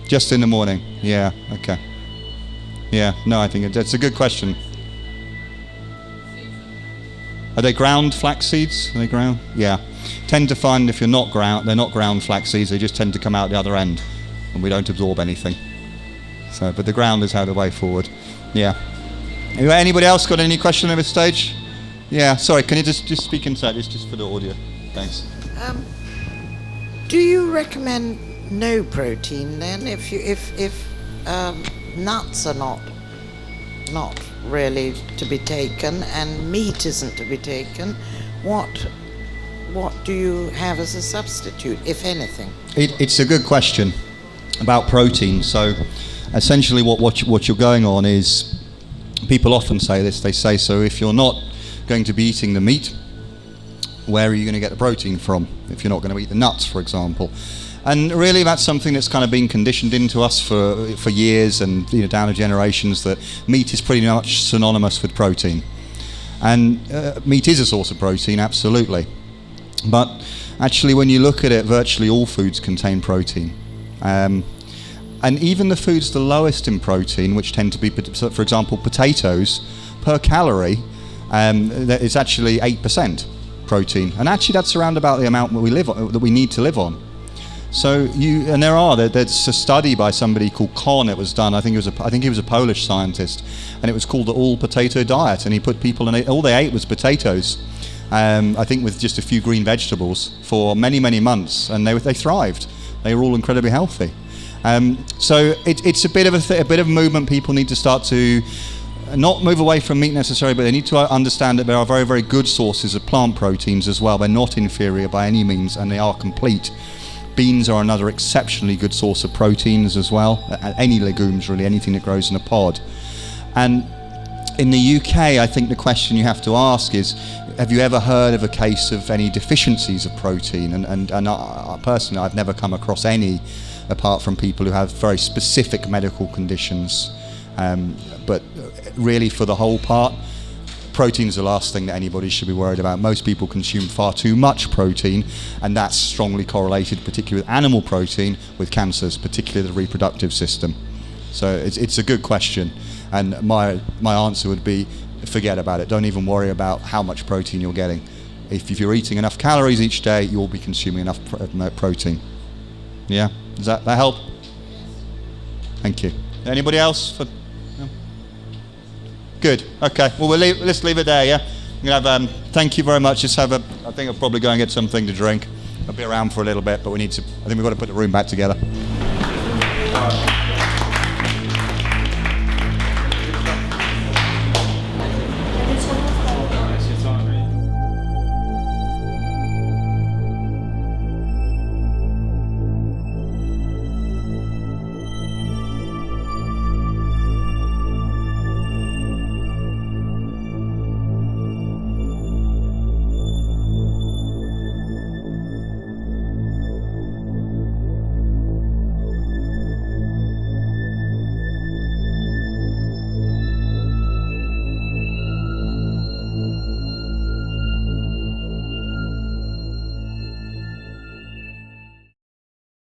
Just in the morning. Yeah, okay. Yeah, no, I think it's a good question. Are they ground flax seeds? Are they ground? Yeah. Tend to find if they're not ground flax seeds, they just tend to come out the other end and we don't absorb anything. So, but the ground is how the way forward. Yeah. Anybody else got any question at this stage? Yeah, sorry, can you just speak inside? It's just for the audio. Thanks. Do you recommend no protein then if nuts are not really to be taken and meat isn't to be taken? What do you have as a substitute, if anything? It's a good question about protein. So essentially what you're going on is, people often say this, they say, so if you're not going to be eating the meat, where are you going to get the protein from if you're not going to eat the nuts, for example? And really that's something that's kind of been conditioned into us for years, and down the generations, that meat is pretty much synonymous with protein. And meat is a source of protein, absolutely. But actually when you look at it, virtually all foods contain protein. And even the foods the lowest in protein, which tend to be, for example, potatoes, per calorie, it's actually 8% protein. And actually that's around about the amount that we need to live on. So there's a study by somebody called Kohn. It was done. I think he was a Polish scientist, and it was called the all potato diet. And he put people in all they ate was potatoes. I think with just a few green vegetables for many, many months, and they thrived. They were all incredibly healthy. So it's a bit of a movement. People need to start to not move away from meat necessarily, but they need to understand that there are very, very good sources of plant proteins as well. They're not inferior by any means, and they are complete. Beans are another exceptionally good source of proteins as well. Any legumes, really, anything that grows in a pod. And in the UK, I think the question you have to ask is, have you ever heard of a case of any deficiencies of protein? And I, personally, I've never come across any, apart from people who have very specific medical conditions. But really, for the whole part, protein is the last thing that anybody should be worried about. Most people consume far too much protein, and that's strongly correlated, particularly with animal protein, with cancers, particularly the reproductive system. So it's a good question, and my answer would be, forget about it. Don't even worry about how much protein you're getting. If you're eating enough calories each day, you'll be consuming enough protein. Yeah, does that help? Thank you. Anybody else? No? Good. Okay. Well, let's leave it there. Yeah. We're gonna have. Thank you very much. I think I'll probably go and get something to drink. I'll be around for a little bit, but I think we've got to put the room back together.